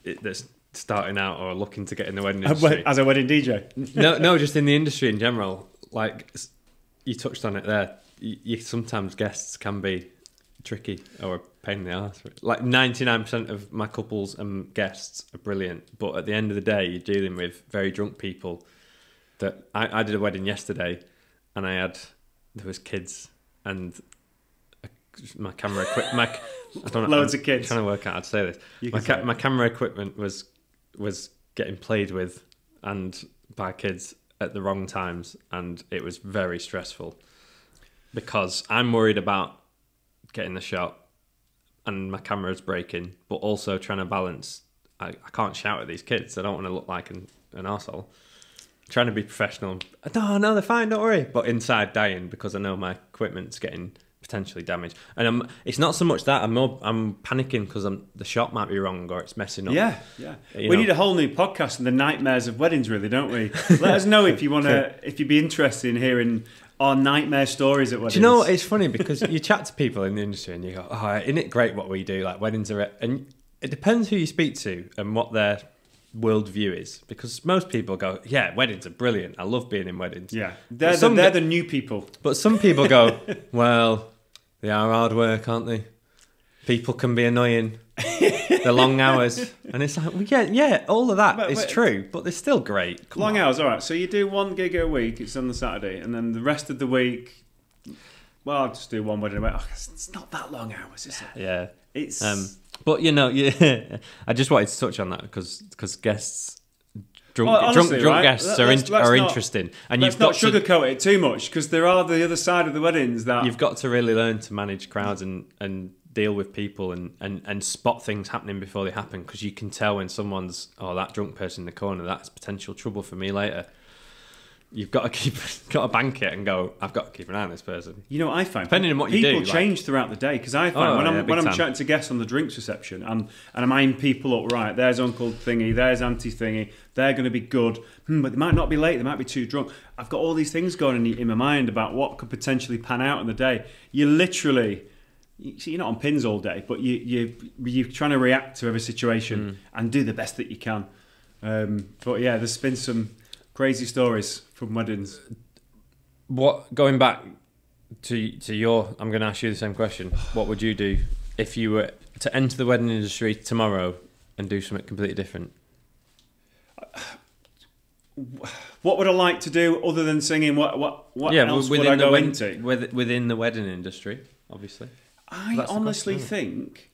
[SPEAKER 2] that's starting out or looking to get in the wedding industry
[SPEAKER 1] as a wedding DJ.
[SPEAKER 2] No, just in the industry in general. Like you touched on it there. You sometimes guests can be tricky or a pain in the arse. Like 99% of my couples and guests are brilliant, but at the end of the day, you're dealing with very drunk people. That I did a wedding yesterday, and there was kids and my camera equipment. I don't know.
[SPEAKER 1] Loads of kids.
[SPEAKER 2] I'm trying to work out how to say this. My camera equipment was getting played with and by kids at the wrong times, and it was very stressful because I'm worried about getting the shot and my camera's breaking, but also trying to balance. I can't shout at these kids. I don't want to look like an arsehole. Trying to be professional. No, they're fine, don't worry. But inside dying because I know my equipment's getting potentially damaged. And it's not so much that, I'm panicking because the shot might be wrong or it's messing up.
[SPEAKER 1] Yeah. We need a whole new podcast on the nightmares of weddings, really, don't we? Let us know if you want to, if you'd be interested in hearing our nightmare stories at weddings.
[SPEAKER 2] Do you know what? It's funny because you chat to people in the industry and you go, oh, isn't it great what we do? Like weddings are... And it depends who you speak to and what their worldview is. Because most people go, yeah, weddings are brilliant. I love being in weddings.
[SPEAKER 1] Yeah, they're the new people.
[SPEAKER 2] But some people go, well, they are hard work, aren't they? People can be annoying. The long hours. And it's like, well, yeah, all of that is true, but they're still great.
[SPEAKER 1] Long hours, all right. So you do one gig a week, it's on the Saturday, and then the rest of the week, well, I'll just do one wedding a week. Oh, it's not that long hours, is it?
[SPEAKER 2] Yeah.
[SPEAKER 1] It's...
[SPEAKER 2] But yeah, I just wanted to touch on that because guests, drunk
[SPEAKER 1] right?
[SPEAKER 2] guests are interesting, and
[SPEAKER 1] let's not sugarcoat it too much because there are the other side of the weddings that
[SPEAKER 2] you've got to really learn to manage crowds and deal with people and spot things happening before they happen, because you can tell when someone's that drunk person in the corner, that's potential trouble for me later. You've got to bank it and go, I've got to keep an eye on this person.
[SPEAKER 1] You know, I find
[SPEAKER 2] depending on what you do,
[SPEAKER 1] people change throughout the day, because I find when I'm chatting to guests on the drinks reception and I'm eyeing people up, right, there's Uncle Thingy, there's Auntie Thingy, they're going to be good, but they might not be late, they might be too drunk. I've got all these things going in my mind about what could potentially pan out in the day. You're not on pins all day, but you're trying to react to every situation and do the best that you can. But yeah, there's been some crazy stories from weddings.
[SPEAKER 2] Going back to your, I'm going to ask you the same question. What would you do if you were to enter the wedding industry tomorrow and do something completely different?
[SPEAKER 1] What would I like to do other than singing? What else would I go into?
[SPEAKER 2] Within the wedding industry, obviously.
[SPEAKER 1] I honestly think,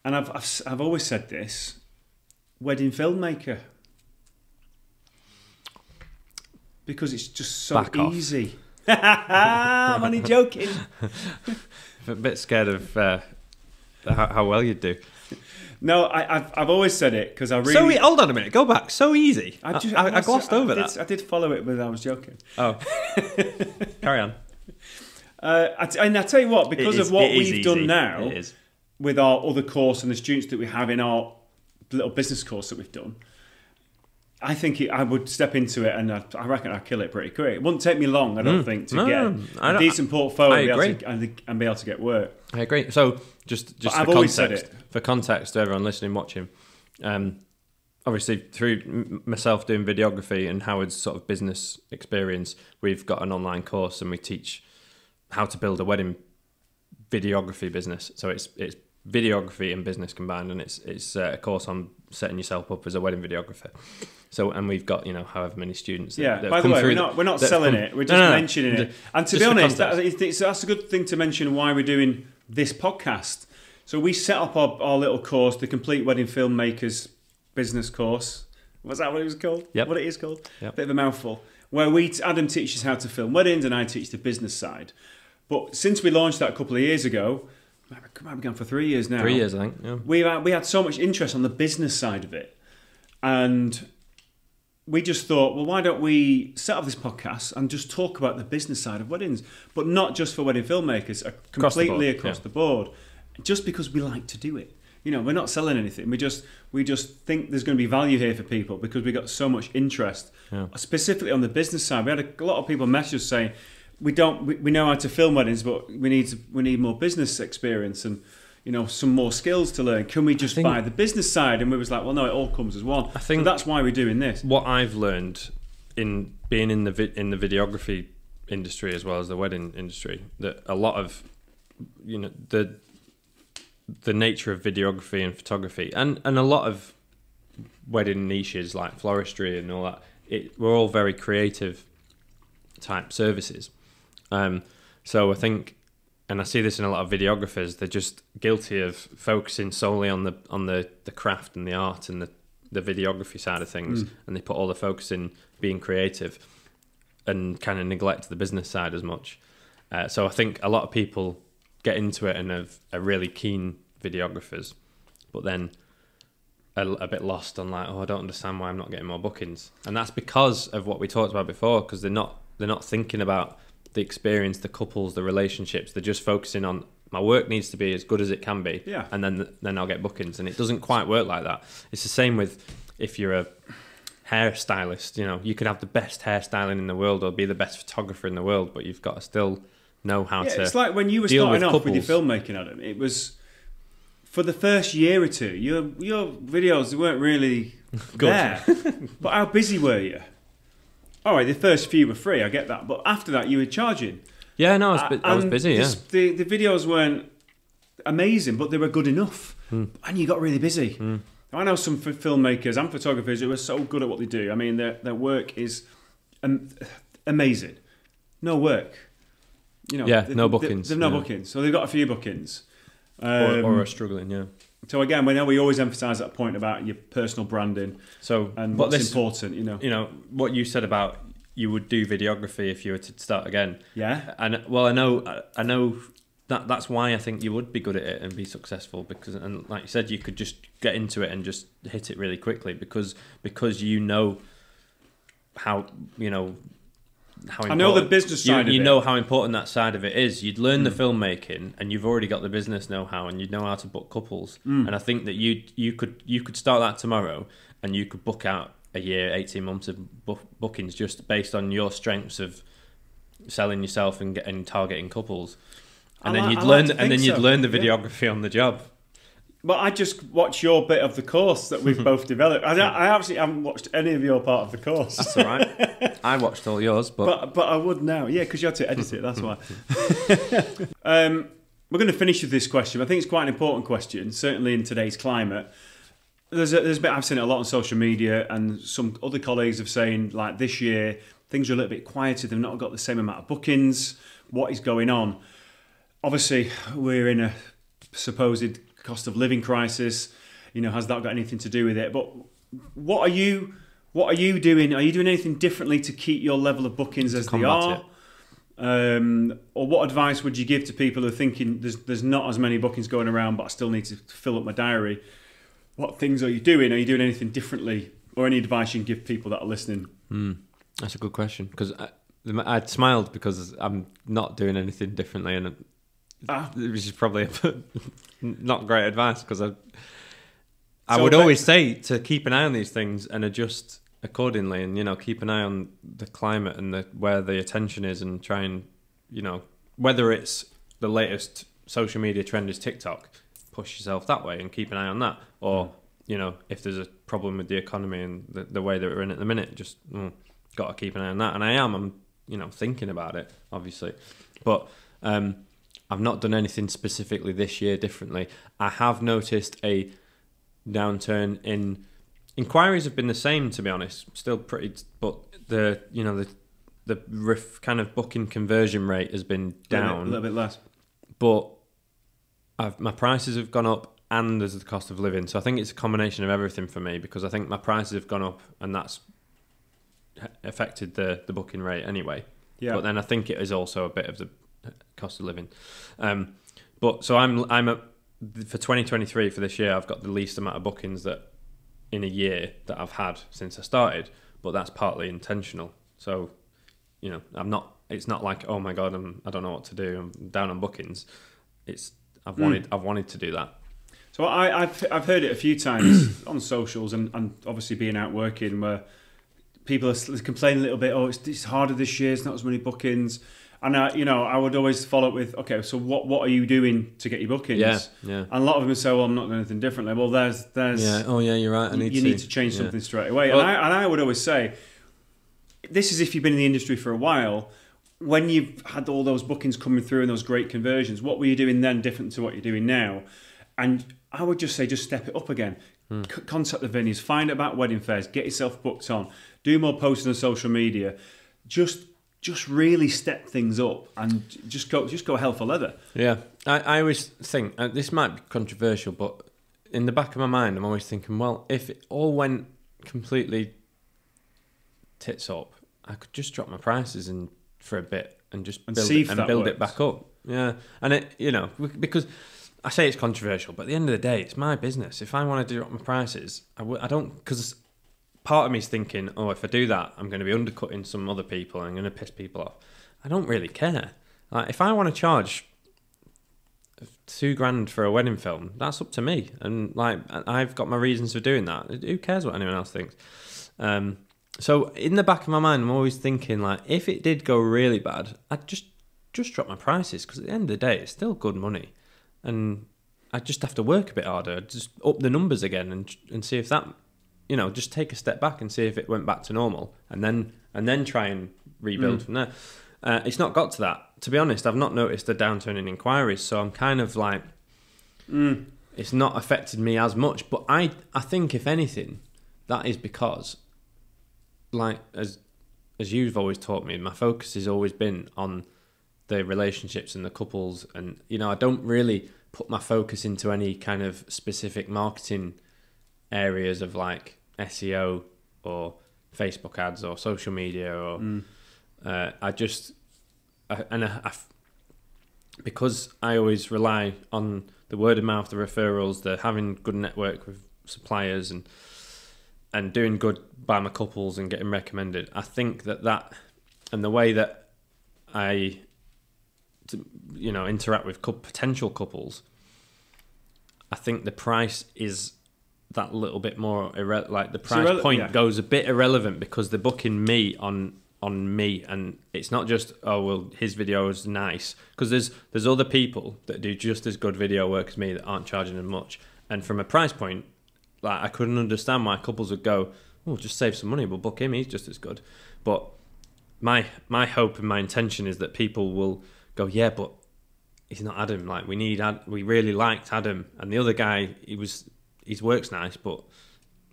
[SPEAKER 1] and I've always said this, wedding filmmaker. Because it's just so easy. I'm only joking.
[SPEAKER 2] I'm a bit scared of how well you'd do.
[SPEAKER 1] No, I've always said it because I really...
[SPEAKER 2] hold on a minute, go back. So easy. I glossed over that.
[SPEAKER 1] I did follow it, but I was joking.
[SPEAKER 2] Oh. Carry on.
[SPEAKER 1] And I tell you what, because of what we've done now
[SPEAKER 2] is.
[SPEAKER 1] With our other course and the students that we have in our little business course that we've done, I think I would step into it, and I reckon I'd kill it pretty quick. It wouldn't take me long, I don't think, to get a decent portfolio and be able to get work.
[SPEAKER 2] I agree. So just for context to everyone listening, watching, obviously through myself doing videography and Howard's sort of business experience, we've got an online course and we teach how to build a wedding videography business. So it's videography and business combined, and it's a course on setting yourself up as a wedding videographer. So, and we've got however many students.
[SPEAKER 1] By the way, we're not selling it. We're just mentioning it. And to be honest, that's a good thing to mention why we're doing this podcast. So we set up our little course, the Complete Wedding Filmmakers Business Course. Was that what it was called?
[SPEAKER 2] Yep.
[SPEAKER 1] What it is called?
[SPEAKER 2] Yep.
[SPEAKER 1] Bit of a mouthful. Where Adam teaches how to film weddings and I teach the business side. But since we launched that a couple of years ago, might be gone for 3 years now.
[SPEAKER 2] 3 years, I think. Yeah.
[SPEAKER 1] We had so much interest on the business side of it, and we just thought, well, why don't we set up this podcast and just talk about the business side of weddings, but not just for wedding filmmakers, completely across the board. Just because we like to do it. We're not selling anything. We just think there's going to be value here for people because we got so much interest, specifically on the business side. We had a lot of people message us saying, we know how to film weddings, but we need more business experience and some more skills to learn. Can we just buy the business side? And we was like, well, no, it all comes as one. I think that's why we're doing this.
[SPEAKER 2] What I've learned in being in the videography industry as well as the wedding industry, that a lot of the nature of videography and photography and a lot of wedding niches like floristry and all that, we're all very creative type services. So I think, and I see this in a lot of videographers, they're just guilty of focusing solely on the craft and the art and the videography side of things, and they put all the focus in being creative and kind of neglect the business side as much. So I think a lot of people get into it and are really keen videographers, but then a bit lost on like, I don't understand why I'm not getting more bookings, and that's because of what we talked about before, because they're not thinking about the experience, the couples, the relationships. They're just focusing on my work needs to be as good as it can be, and then I'll get bookings. And it doesn't quite work like that. It's the same with if you're a hairstylist. You could have the best hairstyling in the world or be the best photographer in the world, but you've got to still know how to.
[SPEAKER 1] It's like when you were starting off with your filmmaking, Adam. It was for the first year or two. Your videos weren't really there, but how busy were you? All right, the first few were free, I get that. But after that, you were charging. Yeah, no,
[SPEAKER 2] I was busy,
[SPEAKER 1] The videos weren't amazing, but they were good enough. And you got really busy. I know some filmmakers and photographers who are so good at what they do. I mean, their work is amazing. No work.
[SPEAKER 2] No bookings.
[SPEAKER 1] They've no bookings. So they've got a few bookings.
[SPEAKER 2] or are struggling. Yeah.
[SPEAKER 1] So again, we always emphasise that point about your personal branding.
[SPEAKER 2] So
[SPEAKER 1] and what's important, you know.
[SPEAKER 2] You know what you said about you would do videography if you were to start again.
[SPEAKER 1] Yeah.
[SPEAKER 2] And well, I know that's why I think you would be good at it and be successful, because, and like you said, you could just get into it and just hit it really quickly because you know how, you know, how important,
[SPEAKER 1] I know the business side of it.
[SPEAKER 2] You know how important that side of it is. You'd learn the filmmaking and you've already got the business know-how and you'd know how to book couples. And I think that you could start that tomorrow and you could book out a year, 18 months of bookings just based on your strengths of selling yourself and targeting couples. And then you'd learn the videography on the job.
[SPEAKER 1] But I just watched your bit of the course that we've both developed. I actually haven't watched any of your part of the course.
[SPEAKER 2] That's all right. I watched all yours, but
[SPEAKER 1] I would now. Yeah, because you had to edit it. That's why. We're going to finish with this question. I think it's quite an important question, certainly in today's climate. There's a bit, I've seen it a lot on social media, and some other colleagues have saying like this year things are a little bit quieter. They've not got the same amount of bookings. What is going on? Obviously, we're in a supposed cost of living crisis. You know, has that got anything to do with it? But what are you doing? Are you doing anything differently to keep your level of bookings as they are? Or what advice would you give to people who are thinking there's not as many bookings going around, but I still need to fill up my diary? What things are you doing? Are you doing anything differently? Or any advice you can give people that are listening?
[SPEAKER 2] That's a good question, because I smiled because I'm not doing anything differently, and which is probably not great advice, because I would always say to keep an eye on these things and adjust accordingly, and, you know, keep an eye on the climate and where the attention is, and try and, you know, whether it's the latest social media trend is TikTok, push yourself that way and keep an eye on that, or you know, if there's a problem with the economy and the way that we're in at the minute, just got to keep an eye on that. And I'm you know, thinking about it, obviously, but I've not done anything specifically this year differently. I have noticed a downturn in inquiries. Have been the same, to be honest, still pretty, but the kind of booking conversion rate has been down
[SPEAKER 1] a little bit less,
[SPEAKER 2] but my prices have gone up, and there's the cost of living. So I think it's a combination of everything for me, because I think my prices have gone up and that's affected the booking rate anyway. Yeah. But then I think it is also a bit of the cost of living. But so I'm for 2023, for this year, I've got the least amount of bookings that in a year that I've had since I started, but that's partly intentional. So, you know, it's not like, oh my God, I don't know what to do, I'm down on bookings. I've wanted to do that.
[SPEAKER 1] So I've heard it a few times on socials and obviously being out working, where people are complaining a little bit. Oh, it's harder this year. It's not as many bookings. And I would always follow up with, okay, so what are you doing to get your bookings?
[SPEAKER 2] Yeah.
[SPEAKER 1] And a lot of them say, well, I'm not doing anything differently. Well, there's
[SPEAKER 2] yeah. Oh yeah, you're right.
[SPEAKER 1] You need to change something straight away. Well, and I would always say, this is if you've been in the industry for a while. When you've had all those bookings coming through and those great conversions, what were you doing then different to what you're doing now? And I would just say, just step it up again. Contact the venues, find out about wedding fairs, get yourself booked on, do more posting on social media. Just really step things up and just go hell for leather.
[SPEAKER 2] Yeah, I always think, this might be controversial, but in the back of my mind, I'm always thinking, well, if it all went completely tits up, I could just drop my prices for a bit and just build it back up. Yeah, and it, you know, because I say it's controversial, but at the end of the day, it's my business. If I want to drop my prices, I don't, because part of me is thinking, oh, if I do that, I'm going to be undercutting some other people and I'm going to piss people off. I don't really care. Like, if I want to charge $2,000 for a wedding film, that's up to me, and like, I've got my reasons for doing that. Who cares what anyone else thinks? So in the back of my mind, I'm always thinking, like, if it did go really bad, I'd just drop my prices, because at the end of the day, it's still good money. And I just have to work a bit harder, I'd just up the numbers again and see if that, you know, just take a step back and see if it went back to normal, and then try and rebuild from there. It's not got to that. To be honest, I've not noticed a downturn in inquiries, so I'm kind of like, it's not affected me as much. But I think, if anything, that is because, like, as you've always taught me, my focus has always been on the relationships and the couples, and, you know, I don't really put my focus into any kind of specific marketing areas of like SEO or Facebook ads or social media or because I always rely on the word of mouth, the referrals, the having good network with suppliers and doing good by my couples and getting recommended. I think that and the way that I interact with potential couples, I think the price is that little bit more like the price point goes a bit irrelevant because they're booking me on me, and it's not just his video is nice, because there's other people that do just as good video work as me that aren't charging as much, and from a price point, like I couldn't understand why couples would go, just save some money, we'll book him, he's just as good. But my hope and my intention is that people will go, yeah, but he's not Adam. Like we really liked Adam, and the other guy, his work's nice, but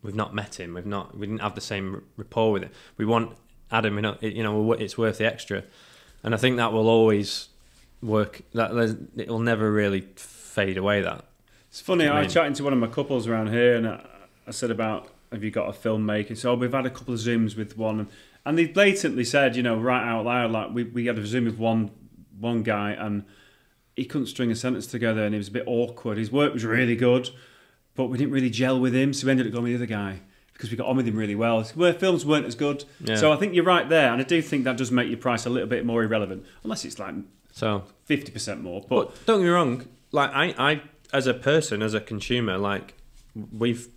[SPEAKER 2] we've not met him. We didn't have the same rapport with him. We want Adam. It's worth the extra, and I think that will always work. It will never really fade away. That
[SPEAKER 1] it's funny. I was chatting to one of my couples around here, and I said about, have you got a filmmaker? So we've had a couple of Zooms with one, and they blatantly said, right out loud, like we had a Zoom with one guy, and he couldn't string a sentence together, and it was a bit awkward. His work was really good, but we didn't really gel with him, so we ended up going with the other guy because we got on with him really well. Where films weren't as good. Yeah. So I think you're right there, and I do think that does make your price a little bit more irrelevant, unless it's like 50% more. But
[SPEAKER 2] don't get me wrong, like I as a person, as a consumer, like I've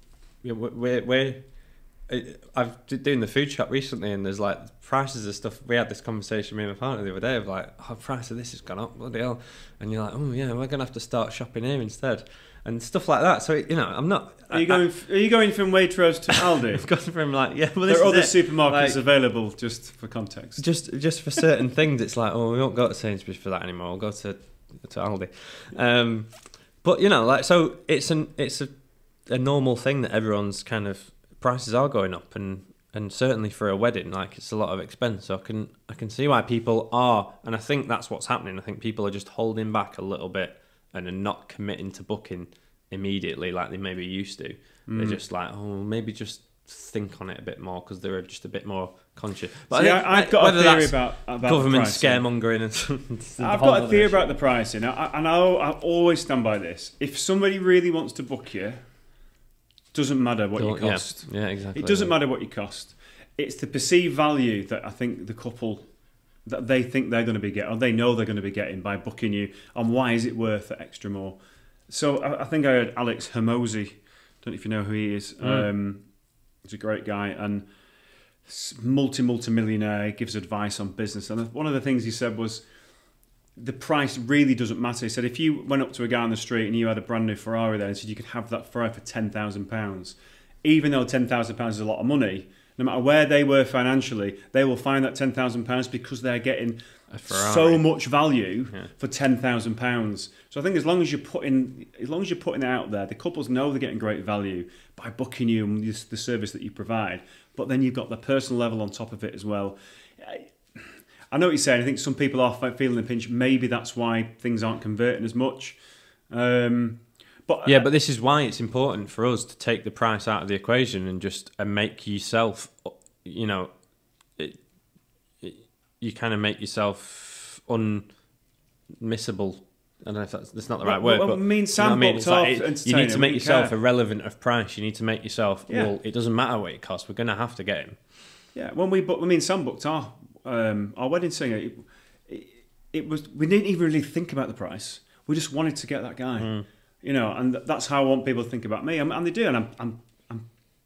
[SPEAKER 2] been doing the food shop recently, and there's like prices of stuff. We had this conversation with me and my partner the other day of like, price of this has gone up, bloody hell, and you're like, oh yeah, we're gonna have to start shopping here instead, and stuff like that. So I'm not. Are you going
[SPEAKER 1] from Waitrose to Aldi?
[SPEAKER 2] I've gone from like, yeah. Well,
[SPEAKER 1] there are other supermarkets available, just for context.
[SPEAKER 2] Just for certain things, it's like, we won't go to Sainsbury's for that anymore. We'll go to Aldi. But so it's a normal thing that everyone's kind of prices are going up, and certainly for a wedding, like it's a lot of expense. So I can see why people are, and I think that's what's happening. I think people are just holding back a little bit and are not committing to booking immediately like they maybe used to. They're just like, maybe just think on it a bit more because they're just a bit more conscious. But
[SPEAKER 1] I've got a theory about
[SPEAKER 2] government scaremongering and
[SPEAKER 1] I've got a theory about the pricing, and I always stand by this. If somebody really wants to book you, doesn't matter what you cost.
[SPEAKER 2] Yeah, exactly.
[SPEAKER 1] It doesn't matter what you cost. It's the perceived value that I think the couple, that they think they're going to be getting, or they know they're going to be getting by booking you, and why is it worth the extra more? So I think I heard Alex Hermosi, don't know if you know who he is. He's a great guy and multi-millionaire, gives advice on business. And one of the things he said was, the price really doesn't matter. He said if you went up to a guy on the street and you had a brand new Ferrari there and said you could have that Ferrari for £10,000, even though £10,000 is a lot of money, no matter where they were financially, they will find that £10,000 because they're getting so much value for £10,000. So I think as long as you're putting it out there, the couples know they're getting great value by booking you and the service that you provide. But then you've got the personal level on top of it as well. I know what you're saying. I think some people are feeling the pinch. Maybe that's why things aren't converting as much. But
[SPEAKER 2] this is why it's important for us to take the price out of the equation and make yourself, you kind of make yourself unmissable. I don't know if that's not the right word.
[SPEAKER 1] But Sam booked off.
[SPEAKER 2] You need to make yourself irrelevant of price. You need to make yourself. Yeah. Well, it doesn't matter what it costs. We're going to have to get him.
[SPEAKER 1] Yeah. When me and Sam booked our wedding singer, it was, we didn't even really think about the price. We just wanted to get that guy, and that's how I want people to think about me, and they do, and I'm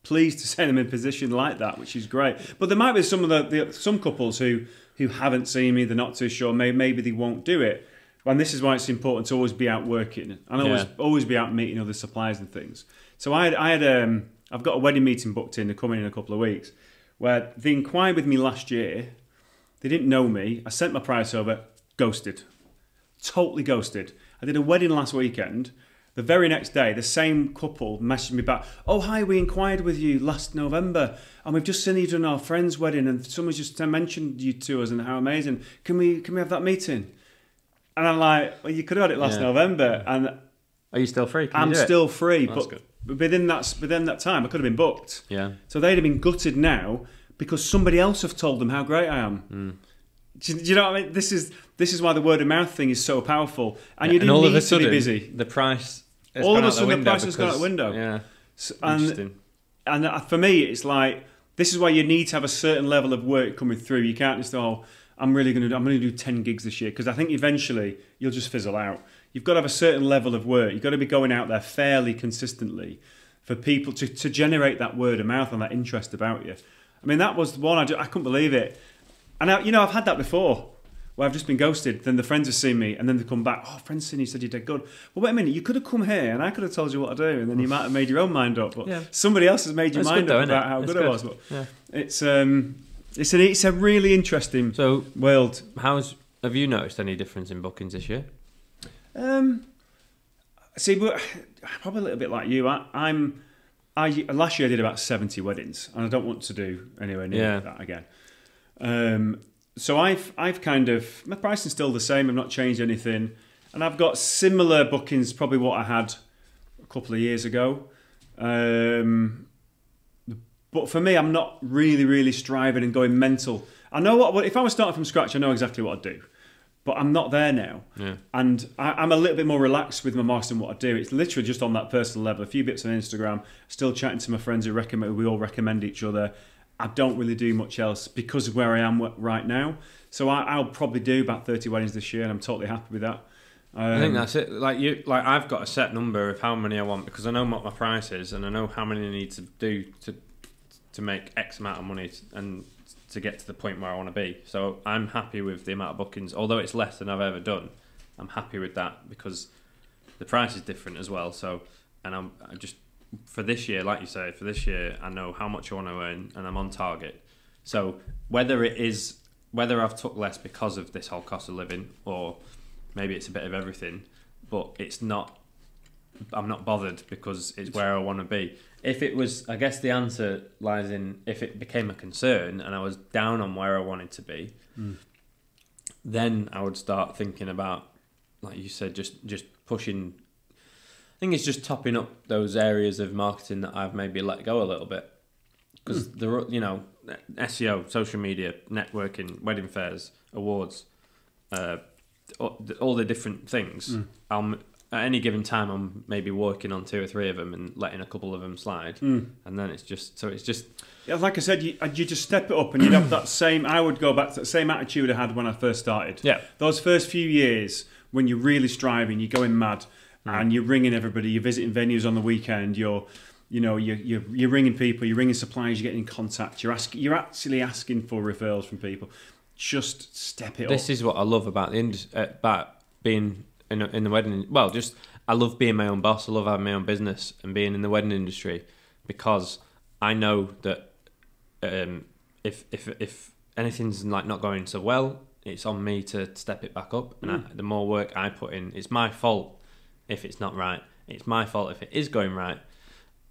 [SPEAKER 1] pleased to say them in a position like that, which is great. But there might be some of some couples who haven't seen me, they're not too sure, maybe they won't do it, and this is why it's important to always be out working and always be out meeting other suppliers and things. So I've got a wedding meeting booked in, they're coming in a couple of weeks, where they inquired with me last year. They didn't know me. I sent my price over, ghosted. Totally ghosted. I did a wedding last weekend. The very next day, the same couple messaged me back. Oh, hi, we inquired with you last November, and we've just seen you done our friend's wedding, and someone's just mentioned you to us and how amazing. Can we have that meeting? And I'm like, well, you could have had it last November. And
[SPEAKER 2] Are you still free?
[SPEAKER 1] I'm still free,
[SPEAKER 2] That's
[SPEAKER 1] but
[SPEAKER 2] good.
[SPEAKER 1] within that time, I could have been booked.
[SPEAKER 2] Yeah.
[SPEAKER 1] So they'd have been gutted now because somebody else have told them how great I am. Do you know what I mean? This is why the word of mouth thing is so powerful, and you do
[SPEAKER 2] all
[SPEAKER 1] need
[SPEAKER 2] of a
[SPEAKER 1] to
[SPEAKER 2] sudden,
[SPEAKER 1] be busy.
[SPEAKER 2] The price.
[SPEAKER 1] All of a sudden, the price has gone out the window.
[SPEAKER 2] Yeah.
[SPEAKER 1] And for me, it's like this is why you need to have a certain level of work coming through. You can't just I'm going to do 10 gigs this year, because I think eventually you'll just fizzle out. You've got to have a certain level of work. You've got to be going out there fairly consistently for people to generate that word of mouth and that interest about you. I mean, that was the one I couldn't believe it. And I've had that before, where I've just been ghosted. Then the friends have seen me, and then they come back. Oh, friends seen you, said you did good. Well, wait a minute, you could have come here, and I could have told you what to do, and then you might have made your own mind up. But somebody else has made your mind up about how good it was. But it's a really interesting world.
[SPEAKER 2] Have you noticed any difference in bookings this year?
[SPEAKER 1] See, but probably a little bit like you. Last year I did about 70 weddings, and I don't want to do anywhere near that again. So I've kind of, my pricing's still the same. I've not changed anything, and I've got similar bookings, probably what I had a couple of years ago. But for me, I'm not really striving and going mental. I know what if I was starting from scratch, I know exactly what I'd do. But I'm not there now. Yeah. And I'm a little bit more relaxed with my marketing, what I do. It's literally just on that personal level. A few bits on Instagram, still chatting to my friends who we all recommend each other. I don't really do much else because of where I am right now. So I'll probably do about 30 weddings this year, and I'm totally happy with that.
[SPEAKER 2] I think that's it. I've got a set number of how many I want, because I know what my price is, and I know how many I need to do to make X amount of money and to get to the point where I want to be. So I'm happy with the amount of bookings, although it's less than I've ever done. I'm happy with that because the price is different as well. So, and I just for this year, like you say, I know how much I want to earn, and I'm on target. So whether I've took less because of this whole cost of living, or maybe it's a bit of everything, but it's not. I'm not bothered because it's where I want to be. If it was, I guess the answer lies in if it became a concern and I was down on where I wanted to be, then I would start thinking about, like you said, just pushing. I think it's just topping up those areas of marketing that I've maybe let go a little bit, because SEO, social media, networking, wedding fairs, awards, all the different things. At any given time, I'm maybe working on 2 or 3 of them and letting a couple of them slide, and then it's just.
[SPEAKER 1] Yeah, like I said, you just step it up, and you'd have that same. I would go back to that same attitude I had when I first started.
[SPEAKER 2] Yeah,
[SPEAKER 1] those first few years when you're really striving, you're going mad, and you're ringing everybody, you're visiting venues on the weekend, you're ringing people, you're ringing suppliers, you're getting in contact, you're actually asking for referrals from people. Just step it up.
[SPEAKER 2] This is what I love about about being in the wedding. Well, just I love being my own boss. I love having my own business and being in the wedding industry, because I know that if anything's like not going so well, it's on me to step it back up. And the more work I put in, it's my fault if it's not right. It's my fault if it is going right.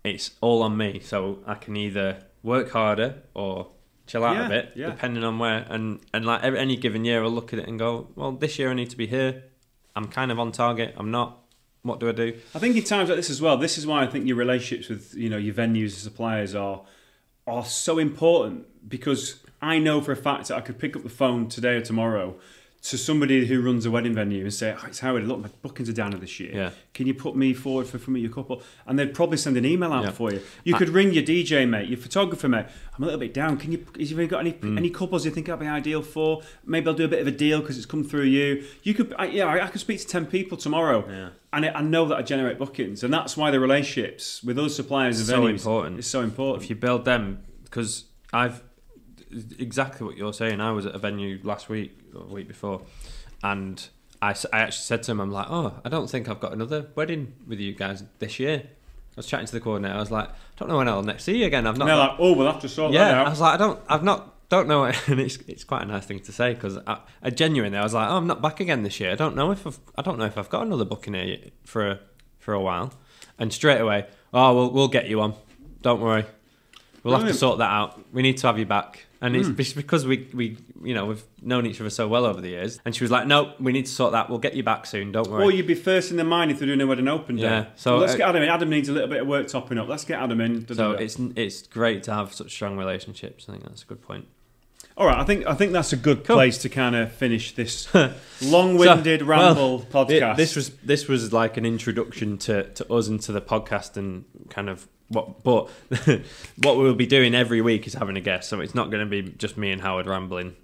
[SPEAKER 2] It's all on me. So I can either work harder or chill out a bit, depending on where. And like any given year, I'll look at it and go, well, this year I need to be here. I'm kind of on target. I'm not. What do I do?
[SPEAKER 1] I think in times like this as well, this is why I think your relationships with your venues and suppliers are so important, because I know for a fact that I could pick up the phone today or tomorrow to somebody who runs a wedding venue and say, "Oh, it's Howard, look, my bookings are down this year. Yeah. Can you put me forward for your couple?" And they'd probably send an email out for you. You could ring your DJ mate, your photographer mate. I'm a little bit down. Have you got any couples you think I'd be ideal for? Maybe I'll do a bit of a deal because it's come through you. You could, I could speak to 10 people tomorrow, and I know that I generate bookings, and that's why the relationships with other suppliers and venues is so important.
[SPEAKER 2] If you build them, because exactly what you're saying. I was at a venue last week or the week before, and I actually said to him, I'm like, oh, I don't think I've got another wedding with you guys this year. I was chatting to the coordinator. I was like, I don't know when I'll next see you again. I've not.
[SPEAKER 1] And they're like, oh, we'll have to sort that out.
[SPEAKER 2] I was like, don't know. And it's quite a nice thing to say, because I genuinely, I was like, oh, I'm not back again this year. I don't know if I've got another booking here for a while. And straight away, oh, we'll get you on. Don't worry. We'll have to sort that out. We need to have you back. And it's because we you know, we've known each other so well over the years. And she was like, no, we need to sort that. We'll get you back soon. Don't worry.
[SPEAKER 1] Or you'd be first in the mind if they're doing a wedding open day.
[SPEAKER 2] Yeah.
[SPEAKER 1] So let's get Adam in. Adam needs a little bit of work topping up. Let's get Adam in.
[SPEAKER 2] So it's great to have such strong relationships. I think that's a good point.
[SPEAKER 1] All right, I think that's a good place to kind of finish this long-winded ramble podcast.
[SPEAKER 2] This was like an introduction to us and to the podcast and kind of what we'll be doing every week is having a guest. So it's not going to be just me and Howard rambling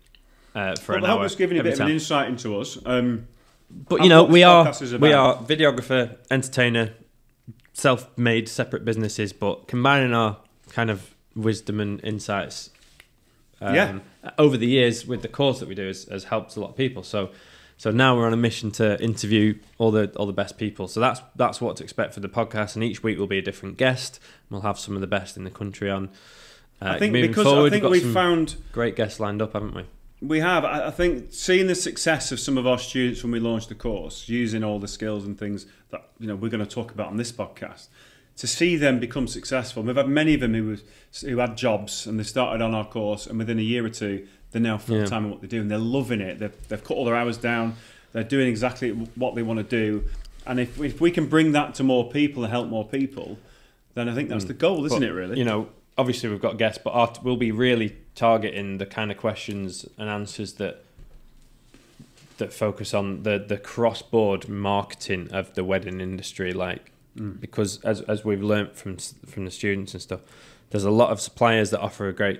[SPEAKER 2] for an hour.
[SPEAKER 1] That was giving a bit of an insight into us.
[SPEAKER 2] But you know, we are videographer, entertainer, self-made separate businesses, but combining our kind of wisdom and insights. Over the years with the course that we do has helped a lot of people. So now we're on a mission to interview all the best people. So that's what to expect for the podcast. And each week will be a different guest. We'll have some of the best in the country on. I think we've found great guests lined up, haven't we?
[SPEAKER 1] We have. I think seeing the success of some of our students when we launched the course, using all the skills and things that we're going to talk about on this podcast. To see them become successful. We've had many of them who had jobs and they started on our course, and within a year or two, they're now full-time in what they do, and they're loving it. They've cut all their hours down. They're doing exactly what they want to do. And if we can bring that to more people and help more people, then I think that's the goal, isn't it, really?
[SPEAKER 2] Obviously we've got guests, but we'll be really targeting the kind of questions and answers that focus on the cross-board marketing of the wedding industry, because as we've learnt from the students and stuff, there's a lot of suppliers that offer a great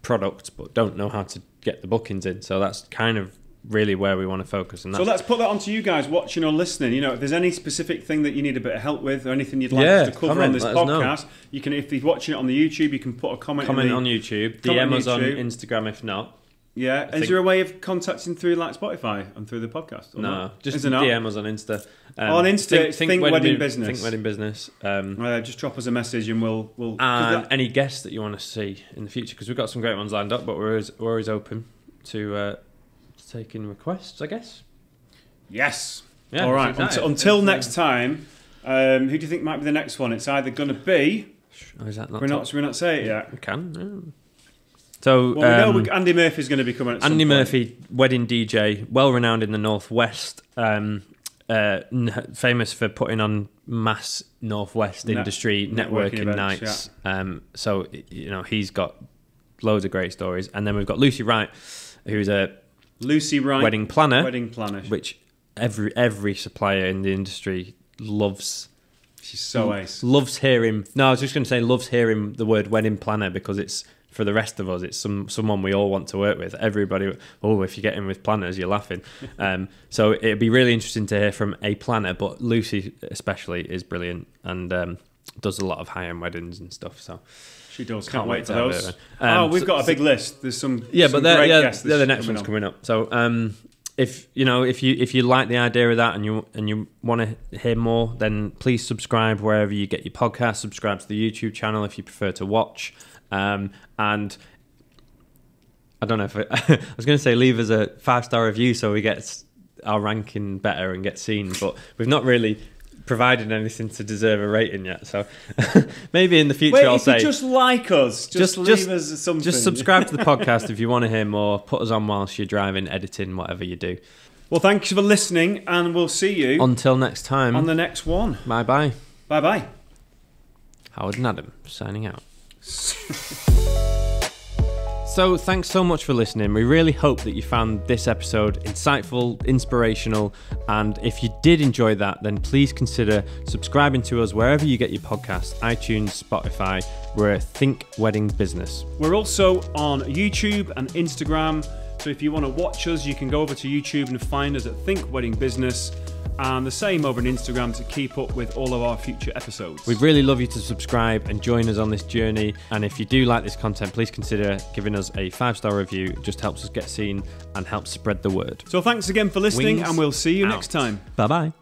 [SPEAKER 2] product but don't know how to get the bookings in. So that's kind of really where we want to focus. And
[SPEAKER 1] so let's put that onto you guys watching or listening. If there's any specific thing that you need a bit of help with or anything you'd like us to cover on this podcast, you can. If you're watching it on the YouTube, you can put a comment
[SPEAKER 2] on YouTube. DM us on Instagram if not.
[SPEAKER 1] Yeah, is there a way of contacting through Spotify and through the podcast?
[SPEAKER 2] No, just DM us on Insta.
[SPEAKER 1] On Insta, think Wedding Business.
[SPEAKER 2] Think Wedding Business.
[SPEAKER 1] Just drop us a message and we'll.
[SPEAKER 2] And any guests that you want to see in the future, because we've got some great ones lined up, but we're always open to taking requests, I guess.
[SPEAKER 1] Yes.
[SPEAKER 2] Yeah,
[SPEAKER 1] all right. Until next time, who do you think might be the next one? It's either going to be.
[SPEAKER 2] Is that not?
[SPEAKER 1] Should we not say it yet?
[SPEAKER 2] We can. Yeah. So
[SPEAKER 1] we know Andy Murphy's going to be coming.
[SPEAKER 2] Andy Murphy, wedding DJ, well renowned in the Northwest, famous for putting on mass Northwest industry networking nights. Yeah. So he's got loads of great stories, and then we've got Lucy Wright, who's a wedding planner, which every supplier in the industry loves.
[SPEAKER 1] She's so ace.
[SPEAKER 2] Loves hearing. No, I was just going to say loves hearing the word wedding planner, because it's. For the rest of us, it's someone we all want to work with. Everybody, if you get in with planners, you're laughing. So it'd be really interesting to hear from a planner, but Lucy especially is brilliant and does a lot of high-end weddings and stuff. So
[SPEAKER 1] she does. Can't wait for those. We've got a big list. There's some
[SPEAKER 2] but they're the next ones coming up. So if you like the idea of that and you want to hear more, then please subscribe wherever you get your podcast. Subscribe to the YouTube channel if you prefer to watch. And I don't know if I was going to say leave us a 5-star review so we get our ranking better and get seen, but we've not really provided anything to deserve a rating yet. So maybe in the future I'll say
[SPEAKER 1] just like us, just leave us something.
[SPEAKER 2] Just subscribe to the podcast if you want to hear more. Put us on whilst you're driving, editing, whatever you do.
[SPEAKER 1] Well, thanks for listening, and we'll see you
[SPEAKER 2] until next time
[SPEAKER 1] on the next one.
[SPEAKER 2] Bye bye.
[SPEAKER 1] Bye bye.
[SPEAKER 2] Howard and Adam signing out. So thanks so much for listening. We really hope that you found this episode insightful, inspirational, and if you did enjoy that, then please consider subscribing to us wherever you get your podcasts, iTunes, Spotify. We're Think Wedding Business.
[SPEAKER 1] We're also on YouTube and Instagram, so if you want to watch us, you can go over to YouTube and find us at Think Wedding Business. And the same over on Instagram to keep up with all of our future episodes.
[SPEAKER 2] We'd really love you to subscribe and join us on this journey. And if you do like this content, please consider giving us a 5-star review. It just helps us get seen and helps spread the word.
[SPEAKER 1] So thanks again for listening, and we'll see you next time.
[SPEAKER 2] Bye-bye.